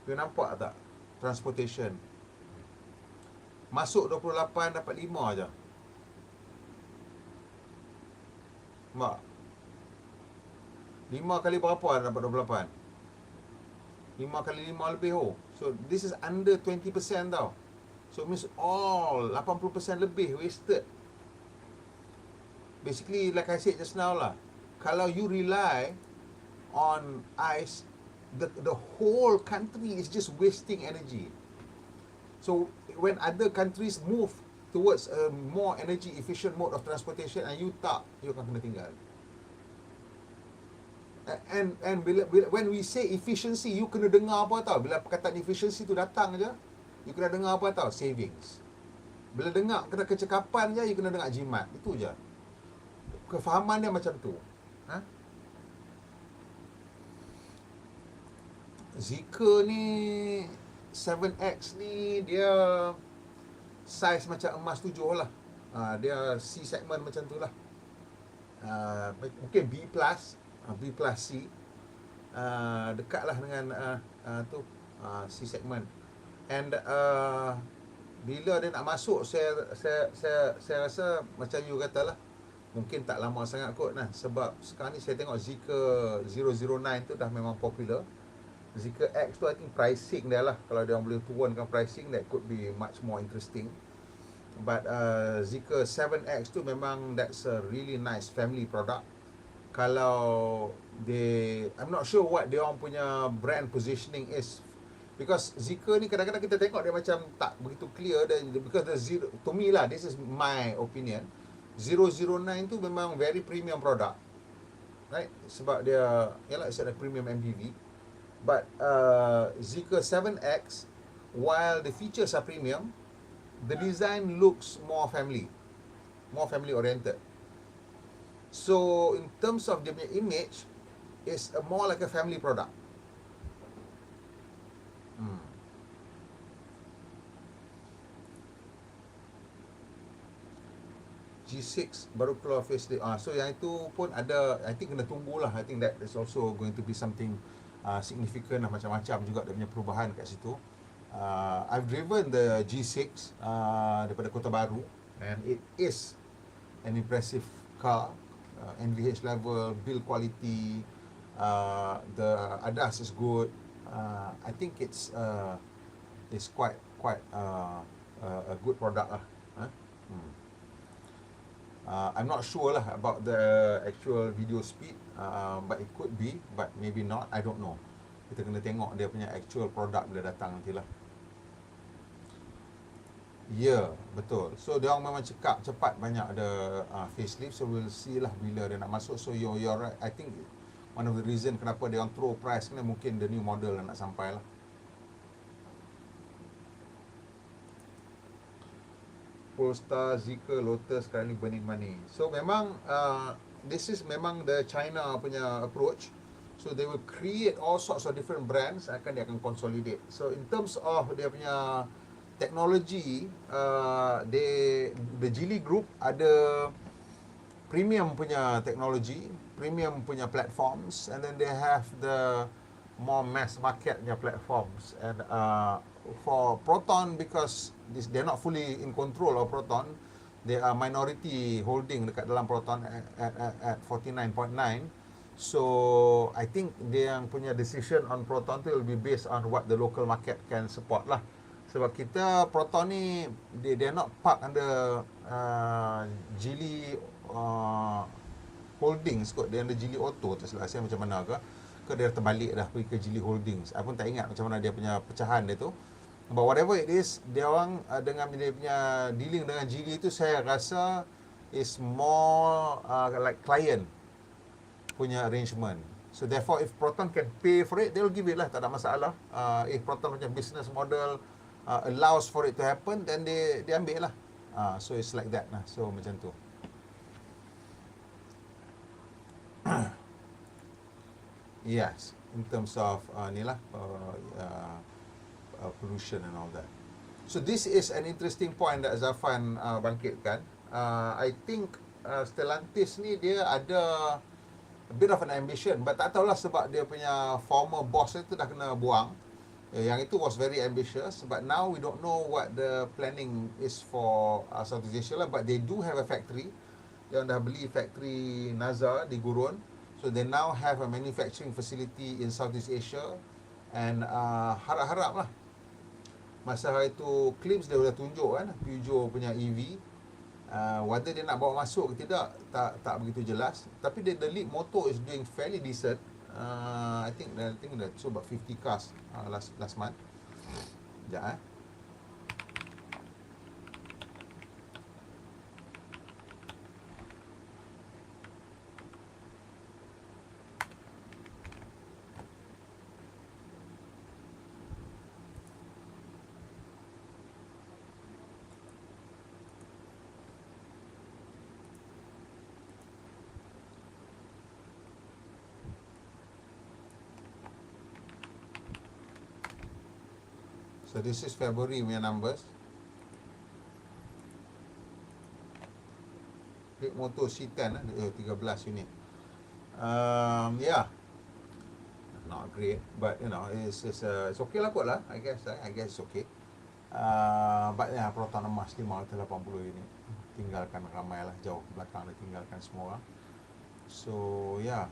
you nampak tak transportation masuk 28 dapat 5 aja. Mak 5 kali berapa dapat 28? 5 kali 5 lebih. So this is under 20% tau. So it means all 80% lebih wasted. Basically, like I said just now lah, kalau you rely on ICE, the whole country is just wasting energy. So when other countries move towards a more energy efficient mode of transportation and you tak, you akan kena tinggal. And when we say efficiency, you kena dengar apa tau? Bila perkataan efficiency tu datang je, you kena dengar apa tau? Savings. Bila dengar kena kecekapan je, you kena dengar jimat. Itu je. Kefahaman dia macam tu. Zika ni 7X ni dia size macam emas 7 lah. Dia C segment macam tu lah. Mungkin B plus C. Dekat lah dengan tu C segment. And bila dia nak masuk, saya rasa macam you kata lah, mungkin tak lama sangat kot nah. Sebab sekarang ni saya tengok Zeekr 009 tu dah memang popular. Zeekr X tu I think pricing dia lah, kalau dia orang boleh turunkan pricing, that could be much more interesting. But Zeekr 7X tu memang that's a really nice family product. Kalau I'm not sure what dia orang punya brand positioning is, because Zeekr ni kadang-kadang kita tengok dia macam tak begitu clear, dan because the zero, to me lah, this is my opinion, 009 tu memang very premium product, right? Sebab dia, yalah, it's a premium MPV. But Zeekr 7X, while the features are premium, the design looks more family oriented. So in terms of the image, it's more like a family product. G6 baru keluar facelift. So yang itu pun ada, I think kena tunggulah. I think that is also going to be something significant lah, macam-macam juga dia punya perubahan kat situ. I've driven the G6 daripada Kota Baru, and it is an impressive car. NVH level, build quality, the ADAS is good. I think it's quite a good product lah. I'm not sure lah about the actual video speed, but it could be, but maybe not, I don't know. Kita kena tengok dia punya actual product bila datang nantilah. Ya, betul. So dia orang memang cepat banyak ada facelift. So we'll see lah bila dia nak masuk. So you're right. I think one of the reason kenapa dia orang throw price ni, mungkin the new model nak sampai lah. Polestar, Zeekr, Lotus sekarang ni burning money. So memang this is memang the China punya approach. So they will create all sorts of different brands, dia akan consolidate. So in terms of dia punya technology, the Geely Group ada premium punya technology, premium punya platforms, and then they have the more mass market punya platforms. And for Proton, because they're not fully in control of Proton, they are minority holding dekat dalam Proton at 49.9. So I think dia yang punya decision on Proton tu will be based on what the local market can support lah. Sebab kita Proton ni, they're not park under Geely Holdings kot. Dia under Geely Auto, tak silap saya macam mana ke dia terbalik dah pergi ke Geely Holdings. Saya pun tak ingat macam mana dia punya pecahan dia tu. But whatever it is, dia orang dengan dia punya dealing dengan Geely tu, saya rasa is more like client punya arrangement. So therefore, if Proton can pay for it, they will give it lah, tak ada masalah. If Proton macam business model allows for it to happen, then they ambil lah. So it's like that lah. So macam tu. Yes, in terms of ni lah, pollution and all that. So this is an interesting point that Zafan bangkitkan. I think Stellantis ni dia ada a bit of an ambition, but tak tahulah sebab dia punya former boss itu dah kena buang. Yang itu was very ambitious, but now we don't know what the planning is for Southeast Asia lah. But they do have a factory. Yang dah beli factory Naza di Gurun. So they now have a manufacturing facility in Southeast Asia. And harap-harap lah, masa hari tu Clips dia dah tunjuk kan, Peugeot punya EV. Whether dia nak bawa masuk ke tidak, tak begitu jelas. Tapi the lead motor is doing fairly decent. I think that so about 50 cars last month. Sekejap So this is February punya numbers. Big motor C10 lah, 13 unit. Yeah, not great, but you know, it's okay lah kot lah, I guess it's okay. But yeah, perotan emas 580 unit. Tinggalkan ramai lah, jauh belakang dia tinggalkan semua orang. So yeah,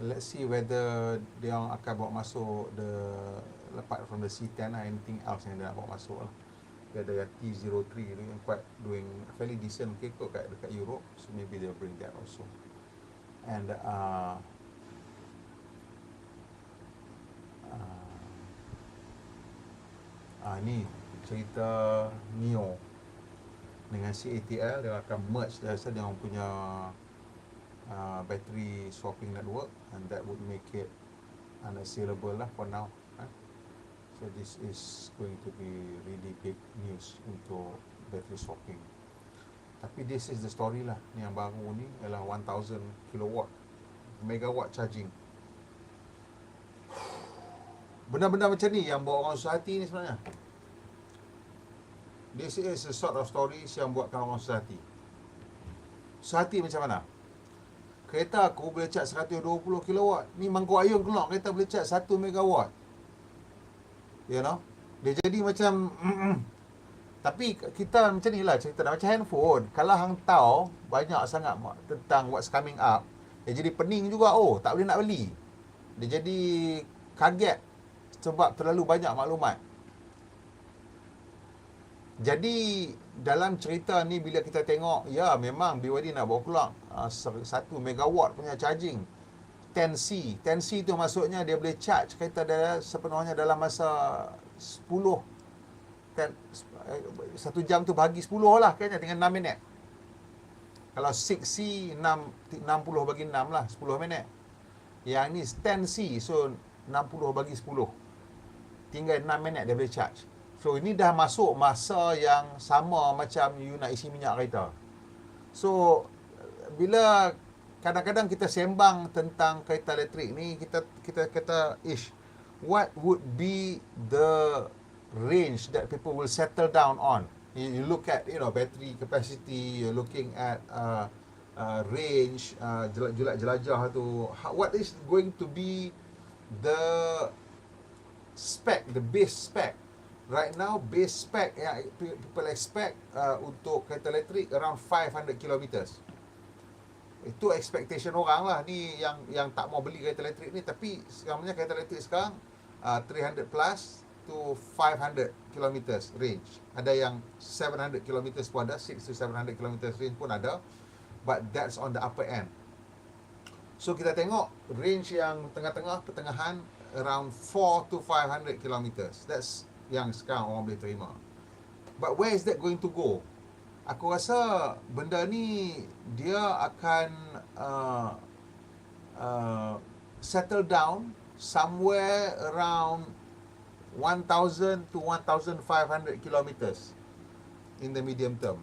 let's see whether dia akan bawa masuk apart from the C10 lah, anything else yang dia nak bawa masuk lah. Dia ada T03 tu yang quite doing fairly decent okay kot dekat Europe, so maybe they'll bring that also. And ni cerita Neo dengan CATL, dia akan merge dia orang punya battery swapping network, and that would make it unassailable lah for now. So this is going to be really big news untuk battery swapping. Tapi this is the story lah. Ni yang baru ni ialah 1000 kilowatt megawatt charging. Benda-benda macam ni yang buat orang susah hati ni sebenarnya. This is a sort of stories yang buatkan orang susah hati. Susah hati macam mana? Kereta aku boleh charge 120 kilowatt. Ni mangkuk ayun keluar kereta boleh charge 1 megawatt. You know, dia jadi macam tapi kita macam ni lah cerita macam handphone. Kalau hang tahu banyak sangat tentang what's coming up, dia jadi pening juga. Oh, tak boleh nak beli. Dia jadi kaget sebab terlalu banyak maklumat. Jadi dalam cerita ni bila kita tengok, ya memang BYD nak bawa keluar 1 megawatt punya charging 10C. 10C tu maksudnya dia boleh charge kereta dia sepenuhnya dalam masa 10 kan, 1 jam tu bahagi 10 lah kayaknya dengan 6 minit. Kalau 6C 60 bagi 6 lah, 10 minit. Yang ni 10C, so 60 bagi 10, tinggal 6 minit dia boleh charge. So ini dah masuk masa yang sama macam you nak isi minyak kereta. So bila kadang-kadang kita sembang tentang kereta elektrik ni, kita kata, what would be the range that people will settle down on? You look at, battery capacity, you're looking at range, jelajah tu. What is going to be the spec, the base spec? Right now, base spec yang people expect untuk kereta elektrik around 500 kilometers. Itu expectation orang lah ni yang tak mau beli kereta elektrik ni. Tapi sebenarnya kereta elektrik sekarang 300 plus to 500 kilometers range. Ada yang 700 kilometers pun ada, 6 to 700 kilometers range pun ada. But that's on the upper end. So kita tengok range yang tengah-tengah, pertengahan, around 4 to 500 kilometers. That's yang sekarang orang boleh terima. But where is that going to go? Aku rasa benda ni dia akan settle down somewhere around 1000 to 1500 kilometers in the medium term.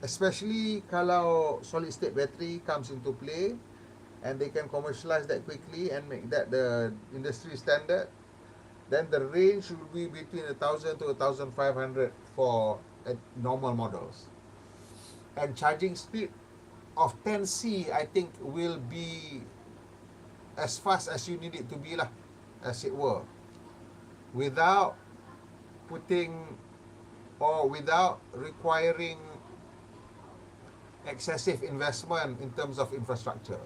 Especially kalau solid state battery comes into play and they can commercialize that quickly and make that the industry standard, then the range will be between 1000 to 1500 for normal models. And charging speed of 10C, I think, will be as fast as you need it to be lah, as it were, without requiring excessive investment in terms of infrastructure,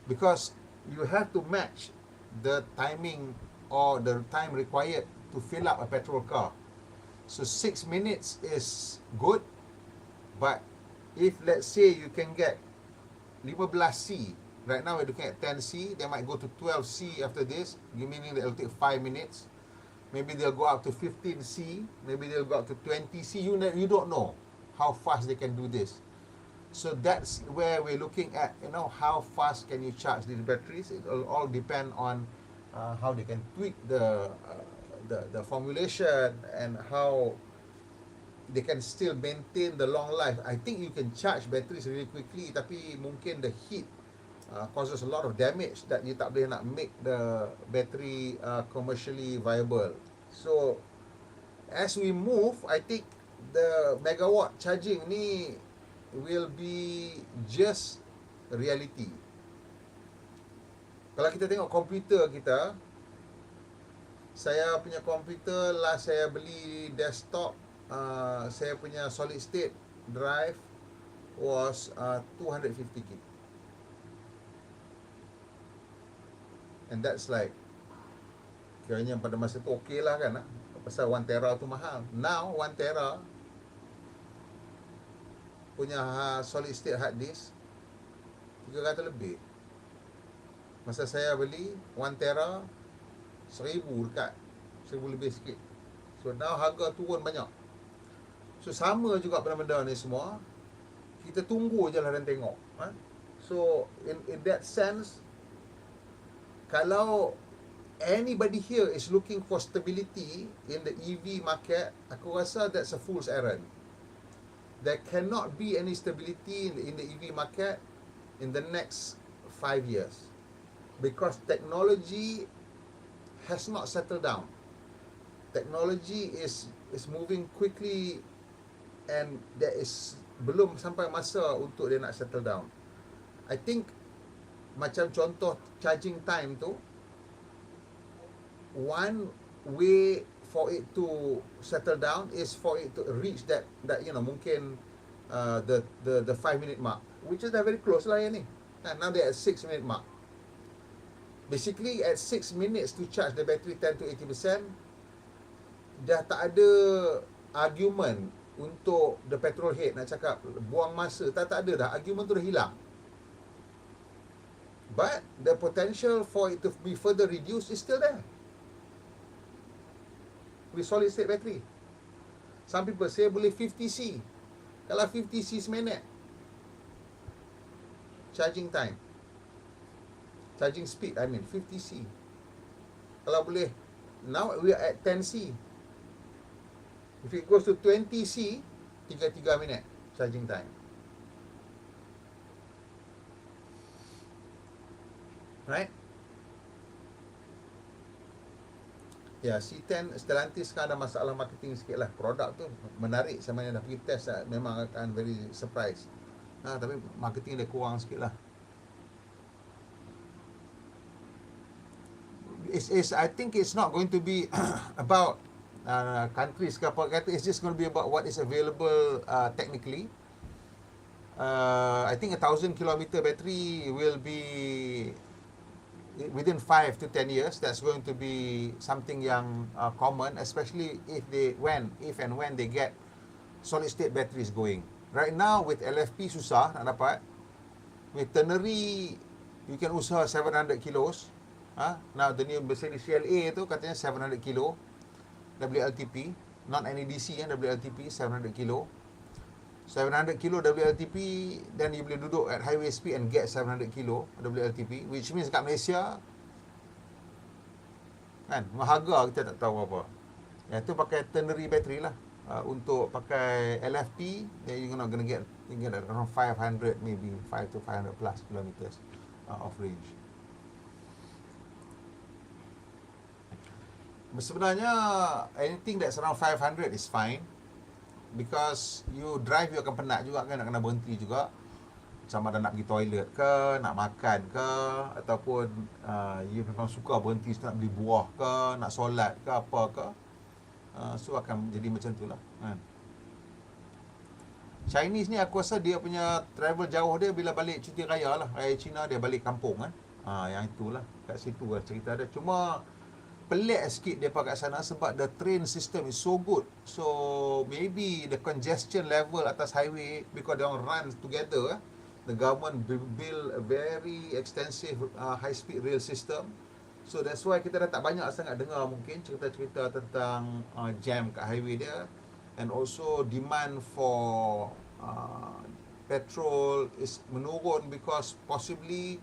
because you have to match the timing or the time required to fill up a petrol car. So 6 minutes is good, but if let's say you can get 15C, right now we're looking at 10C, they might go to 12C after this, meaning that it'll take 5 minutes. Maybe they'll go up to 15C, maybe they'll go up to 20C. You don't know how fast they can do this. So that's where we're looking at, how fast can you charge these batteries. It will all depend on how they can tweak the formulation and how they can still maintain the long life. I think you can charge batteries really quickly, tapi mungkin the heat causes a lot of damage that you tak boleh nak make the battery commercially viable. So as we move, I think the megawatt charging ni will be just reality. Kalau kita tengok komputer kita, saya punya komputer last saya beli desktop, saya punya solid state drive was 250 gig. And that's like, kiranya pada masa tu okey lah kan, pasal 1 tera tu mahal. Now 1 tera punya solid state hard disk 300 lebih. Masa saya beli 1 tera 1000 dekat 1000 lebih sikit. So now harga turun banyak. So sama juga benda-benda ni semua, kita tunggu je lah dan tengok. So in that sense, kalau anybody here is looking for stability in the EV market, aku rasa that's a fool's errand. There cannot be any stability in the EV market in the next 5 years, because technology has not settled down. Technology is moving quickly, and there is belum sampai masa untuk dia nak settle down. I think macam contoh charging time tu, one way for it to settle down is for it to reach that mungkin the 5-minute mark, which is dah very close lah yang ni. Now they're at 6-minute mark. Basically at 6 minutes to charge the battery 10 to 80%, dah tak ada argument untuk the petrol head nak cakap buang masa, tak ada dah, argument tu dah hilang. But the potential for it to be further reduced is still there with solid state battery. Some people say boleh 50C. Kalau 50C seminit charging time, charging speed, 50C. Kalau boleh, now we are at 10C. If it goes to 20C, 33 minit charging time. Right? Ya, C10 Stellantis sekarang ada masalah marketing sikit lah. Produk tu menarik, sama yang dah pergi test lah, memang akan very surprise. Tapi marketing dia kurang sikit lah. I think it's not going to be about countries ke apa kata. It's just going to be about what is available technically. I think 1,000 kilometer battery will be within 5 to 10 years. That's going to be something yang common, especially if and when they get solid state batteries going. Right now with LFP susah nak dapat. With ternary you can usaha 700 kilos. Now the new Mercedes CLA tu katanya 700 kilo WLTP, not NEDC, WLTP 700 kilo. 700 kilo WLTP, then you boleh duduk at highway speed and get 700 kilo WLTP, which means kat Malaysia kan, harga kita tak tahu apa. Yang tu pakai ternary battery lah. Untuk pakai LFP, you're not gonna get around 500, maybe 5 to 500 plus kilometers of range. Sebenarnya anything that's around 500 is fine, because you drive you akan penat juga kan, nak kena berhenti juga, sama ada nak pergi toilet ke, nak makan ke, ataupun you memang suka berhenti nak beli buah ke, nak solat ke, apa ke. So akan jadi macam tu lah kan. Chinese ni aku rasa dia punya travel jauh dia bila balik cuti raya lah, raya Cina dia balik kampung kan. Yang itulah, kat situ lah cerita dia. Cuma pelik sikit dia kat sana sebab the train system is so good. So maybe the congestion level atas highway, because they all run together, the government build a very extensive high speed rail system. So that's why kita dah tak banyak sangat dengar mungkin cerita-cerita tentang jam kat highway dia. And also demand for petrol is menurun, because possibly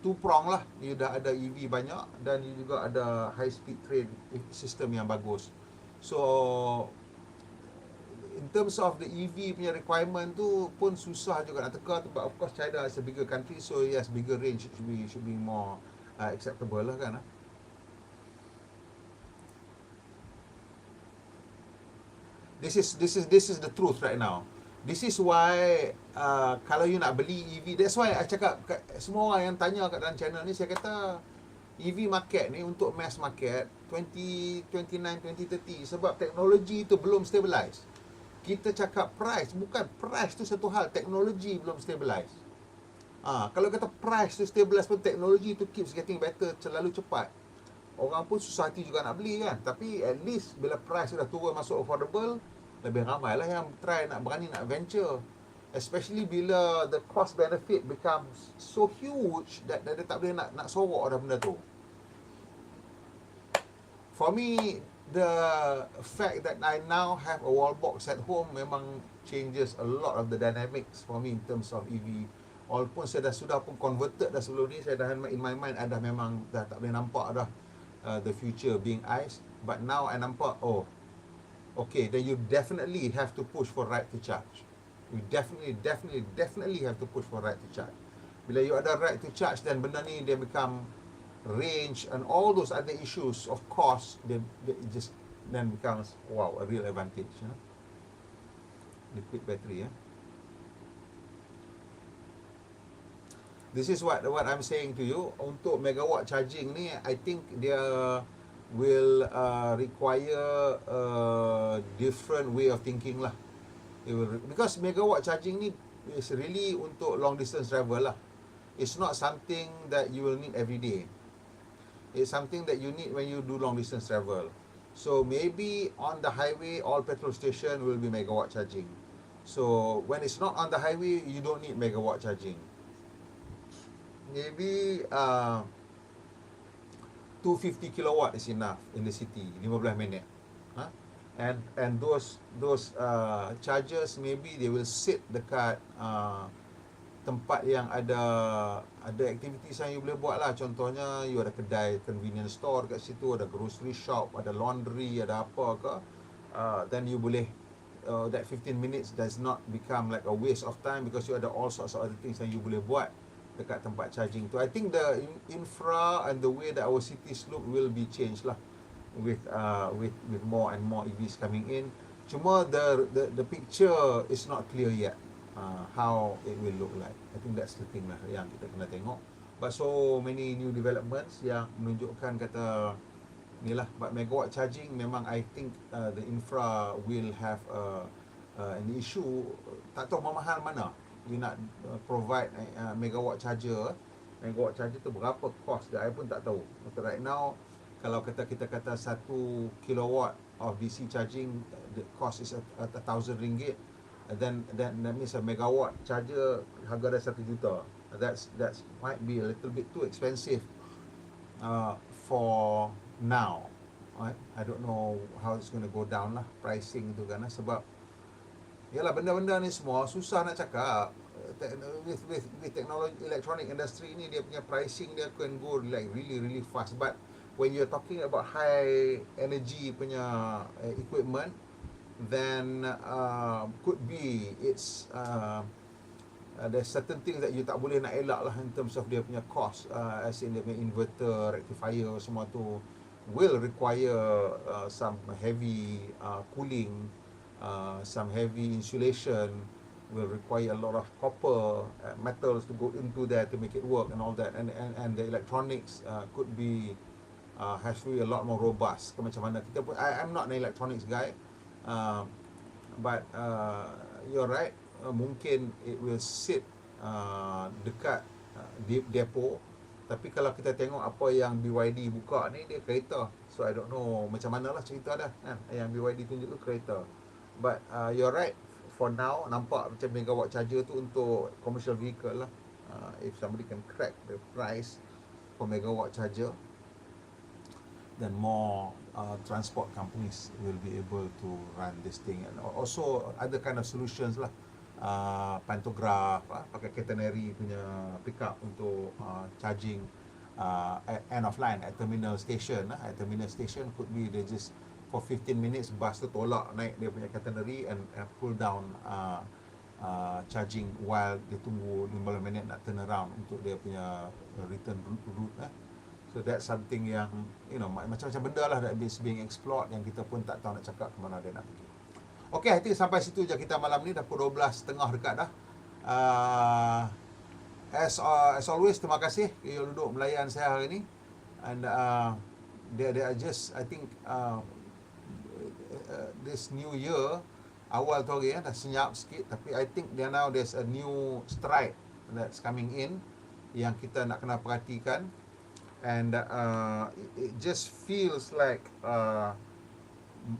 two-prong lah. You dah ada EV banyak, dan you juga ada high speed train system yang bagus. So in terms of the EV punya requirement tu pun susah juga nak teka, but of course China is a bigger country, so yes, bigger range should be more acceptable lah kan. This is the truth right now. This is why kalau you nak beli EV, that's why I cakap semua orang yang tanya kat dalam channel ni, saya kata EV market ni untuk mass market 2029 2030 sebab teknologi tu belum stabilize. Kita cakap price, bukan price tu satu hal, teknologi belum stabilize. Kalau kata price tu stabilize pun teknologi tu keeps getting better terlalu cepat. Orang pun susah hati juga nak beli kan. Tapi at least bila price sudah turun masuk affordable, lebih ramai lah yang berani nak venture. Especially bila the cost benefit becomes so huge that dia tak boleh nak sorok dah benda tu. For me, the fact that I now have a wall box at home memang changes a lot of the dynamics for me in terms of EV. Walaupun saya sudah pun converted dah sebelum ni, saya dah in my mind ada memang dah tak boleh nampak dah the future being ice. But now I nampak, oh, okay, then you definitely have to push for right to charge. You definitely have to push for right to charge. Bila you ada right to charge, then benda ni dia become range and all those other issues of cost, they just then becomes, wow, a real advantage. Liquid battery. This is what I'm saying to you. Untuk megawatt charging ni, I think dia will require a different way of thinking lah. Because megawatt charging ni is really untuk long distance travel lah. It's not something that you will need every day. It's something that you need when you do long distance travel. So maybe on the highway, all petrol station will be megawatt charging. So when it's not on the highway, you don't need megawatt charging. Maybe 250 kilowatt is enough in the city, 15 minit. And those chargers, maybe they will sit dekat tempat yang ada activities yang you boleh buat lah. Contohnya you ada kedai convenience store kat situ, ada grocery shop, ada laundry, ada apa ke, then you boleh that 15 minutes does not become like a waste of time because you ada all sorts of other things yang you boleh buat dekat tempat charging tu. I think the infra and the way that our cities look will be changed lah with more and more EVs coming in. Cuma the picture is not clear yet, how it will look like. I think that's the thing lah yang kita kena tengok. But so many new developments yang menunjukkan kata ni lah, but megawatt charging memang I think the infra will have an issue. Tak tahu mahal mana you nak provide megawatt charger. Megawatt charger tu berapa cost dia, I pun tak tahu. But right now, kalau kita kata 1 kilowatt of DC charging, the cost is RM1,000. And then that means a megawatt charger harga dia 1 juta. That's might be a little bit too expensive for now. Right? I don't know how it's going to go down lah pricing tu kan, sebab yalah benda-benda ni semua susah nak cakap. With technology electronic industry ni, dia punya pricing dia can go like really fast. But when you're talking about high energy punya equipment, then could be it's there's certain things that you tak boleh nak elak lah in terms of dia punya cost, as in dia punya inverter, rectifier, semua tu will require some heavy cooling, some heavy insulation, will require a lot of copper, metals to go into there to make it work and all that, and the electronics could be has to be a lot more robust. Macam mana kita pun, I'm not an electronics guy, but you're right, mungkin it will sit dekat depo. Tapi kalau kita tengok apa yang BYD buka ni, dia kereta. So I don't know macam mana lah cerita dah kan, yang BYD tunjuk tu kereta. But you're right, for now nampak macam megawatt charger tu untuk commercial vehicle lah. If somebody can crack the price for megawatt charger, then more transport companies will be able to run this thing. And also other kind of solutions lah, pantograph, pakai catenary punya pickup untuk charging at end of line at terminal station. At terminal station could be they just for 15 minutes bus tu tolak naik dia punya catenary and pull down charging while dia tunggu 15 minit nak turn around untuk dia punya return route. So that's something yang, you know, macam-macam benda lah that is being explored yang kita pun tak tahu nak cakap ke mana dia nak pergi. Okay, I think sampai situ je kita malam ni. Dah pukul 12.30 dekat dah. uh, as always, terima kasih you duduk melayan saya hari ni. And they are just, I think this new year, awal tu hari dah senyap sikit, tapi I think there's a new stride that's coming in yang kita nak kena perhatikan. And it just feels like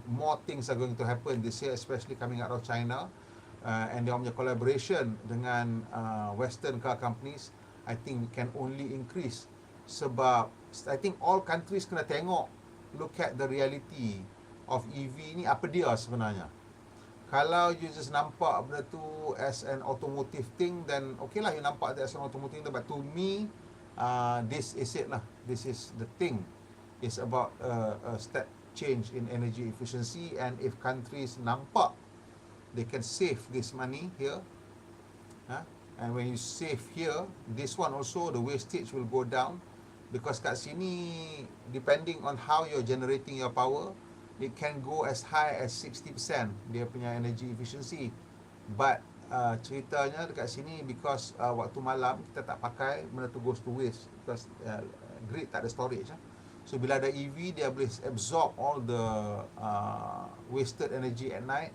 more things are going to happen this year, especially coming out of China, and dia punya collaboration dengan Western car companies, I think can only increase. Sebab I think all countries kena tengok, look at the reality of EV ni apa dia sebenarnya. Kalau you just nampak benda tu as an automotive thing, then okay lah, you nampak that as an automotive thing, but to me this is it lah. This is the thing. It's about a step change in energy efficiency, and if countries nampak they can save this money here, and when you save here, this one also the wastage will go down, because kat sini depending on how you're generating your power, it can go as high as 60% dia punya energy efficiency. But ceritanya dekat sini, because waktu malam kita tak pakai, benda tu goes to waste, because grid tak ada storage. So bila ada EV, dia boleh absorb all the wasted energy at night,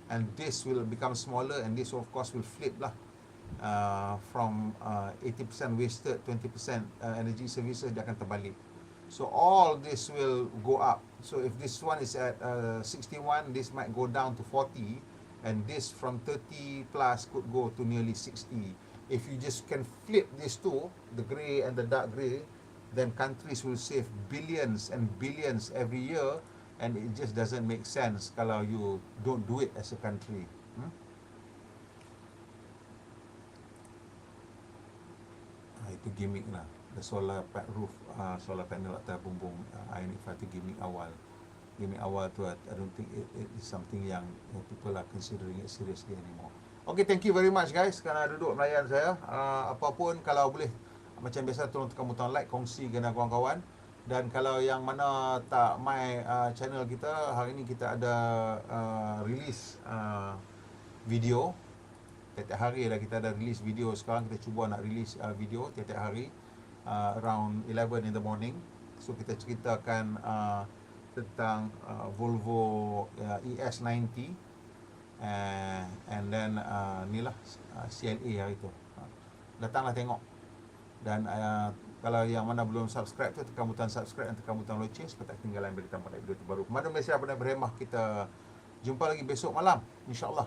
and this will become smaller, and this of course will flip lah, from 80% wasted, 20% energy services, dia akan terbalik. So all this will go up. So if this one is at 61, this might go down to 40, and this from 30 plus could go to nearly 60. If you just can flip these two, the grey and the dark grey, then countries will save billions and billions every year, and it just doesn't make sense kalau you don't do it as a country. Itu gimmick lah, the solar roof, solar panel atas bumbung ionic fire, itu gimmick awal. Gimmick awal tu, I don't think it is something yang people are considering it seriously anymore. Okay, thank you very much guys kerana duduk melayan saya. Apapun, kalau boleh macam biasa, tolong tekan butang like, kongsi dengan kawan-kawan. Dan kalau yang mana tak my channel kita, hari ni kita ada release video. Tiap-tiap hari dah kita ada release video. Sekarang kita cuba nak release video tiap-tiap hari, around 11 in the morning. So kita ceritakan tentang Volvo ES90, and then ni lah CLA hari tu. Datanglah tengok. Dan kalau yang mana belum subscribe tu, tekan butang subscribe dan tekan butang loceng supaya tak ketinggalan berita pada video terbaru. Pemandu Malaysia Pandai Berhemah, kita jumpa lagi besok malam, insya-Allah.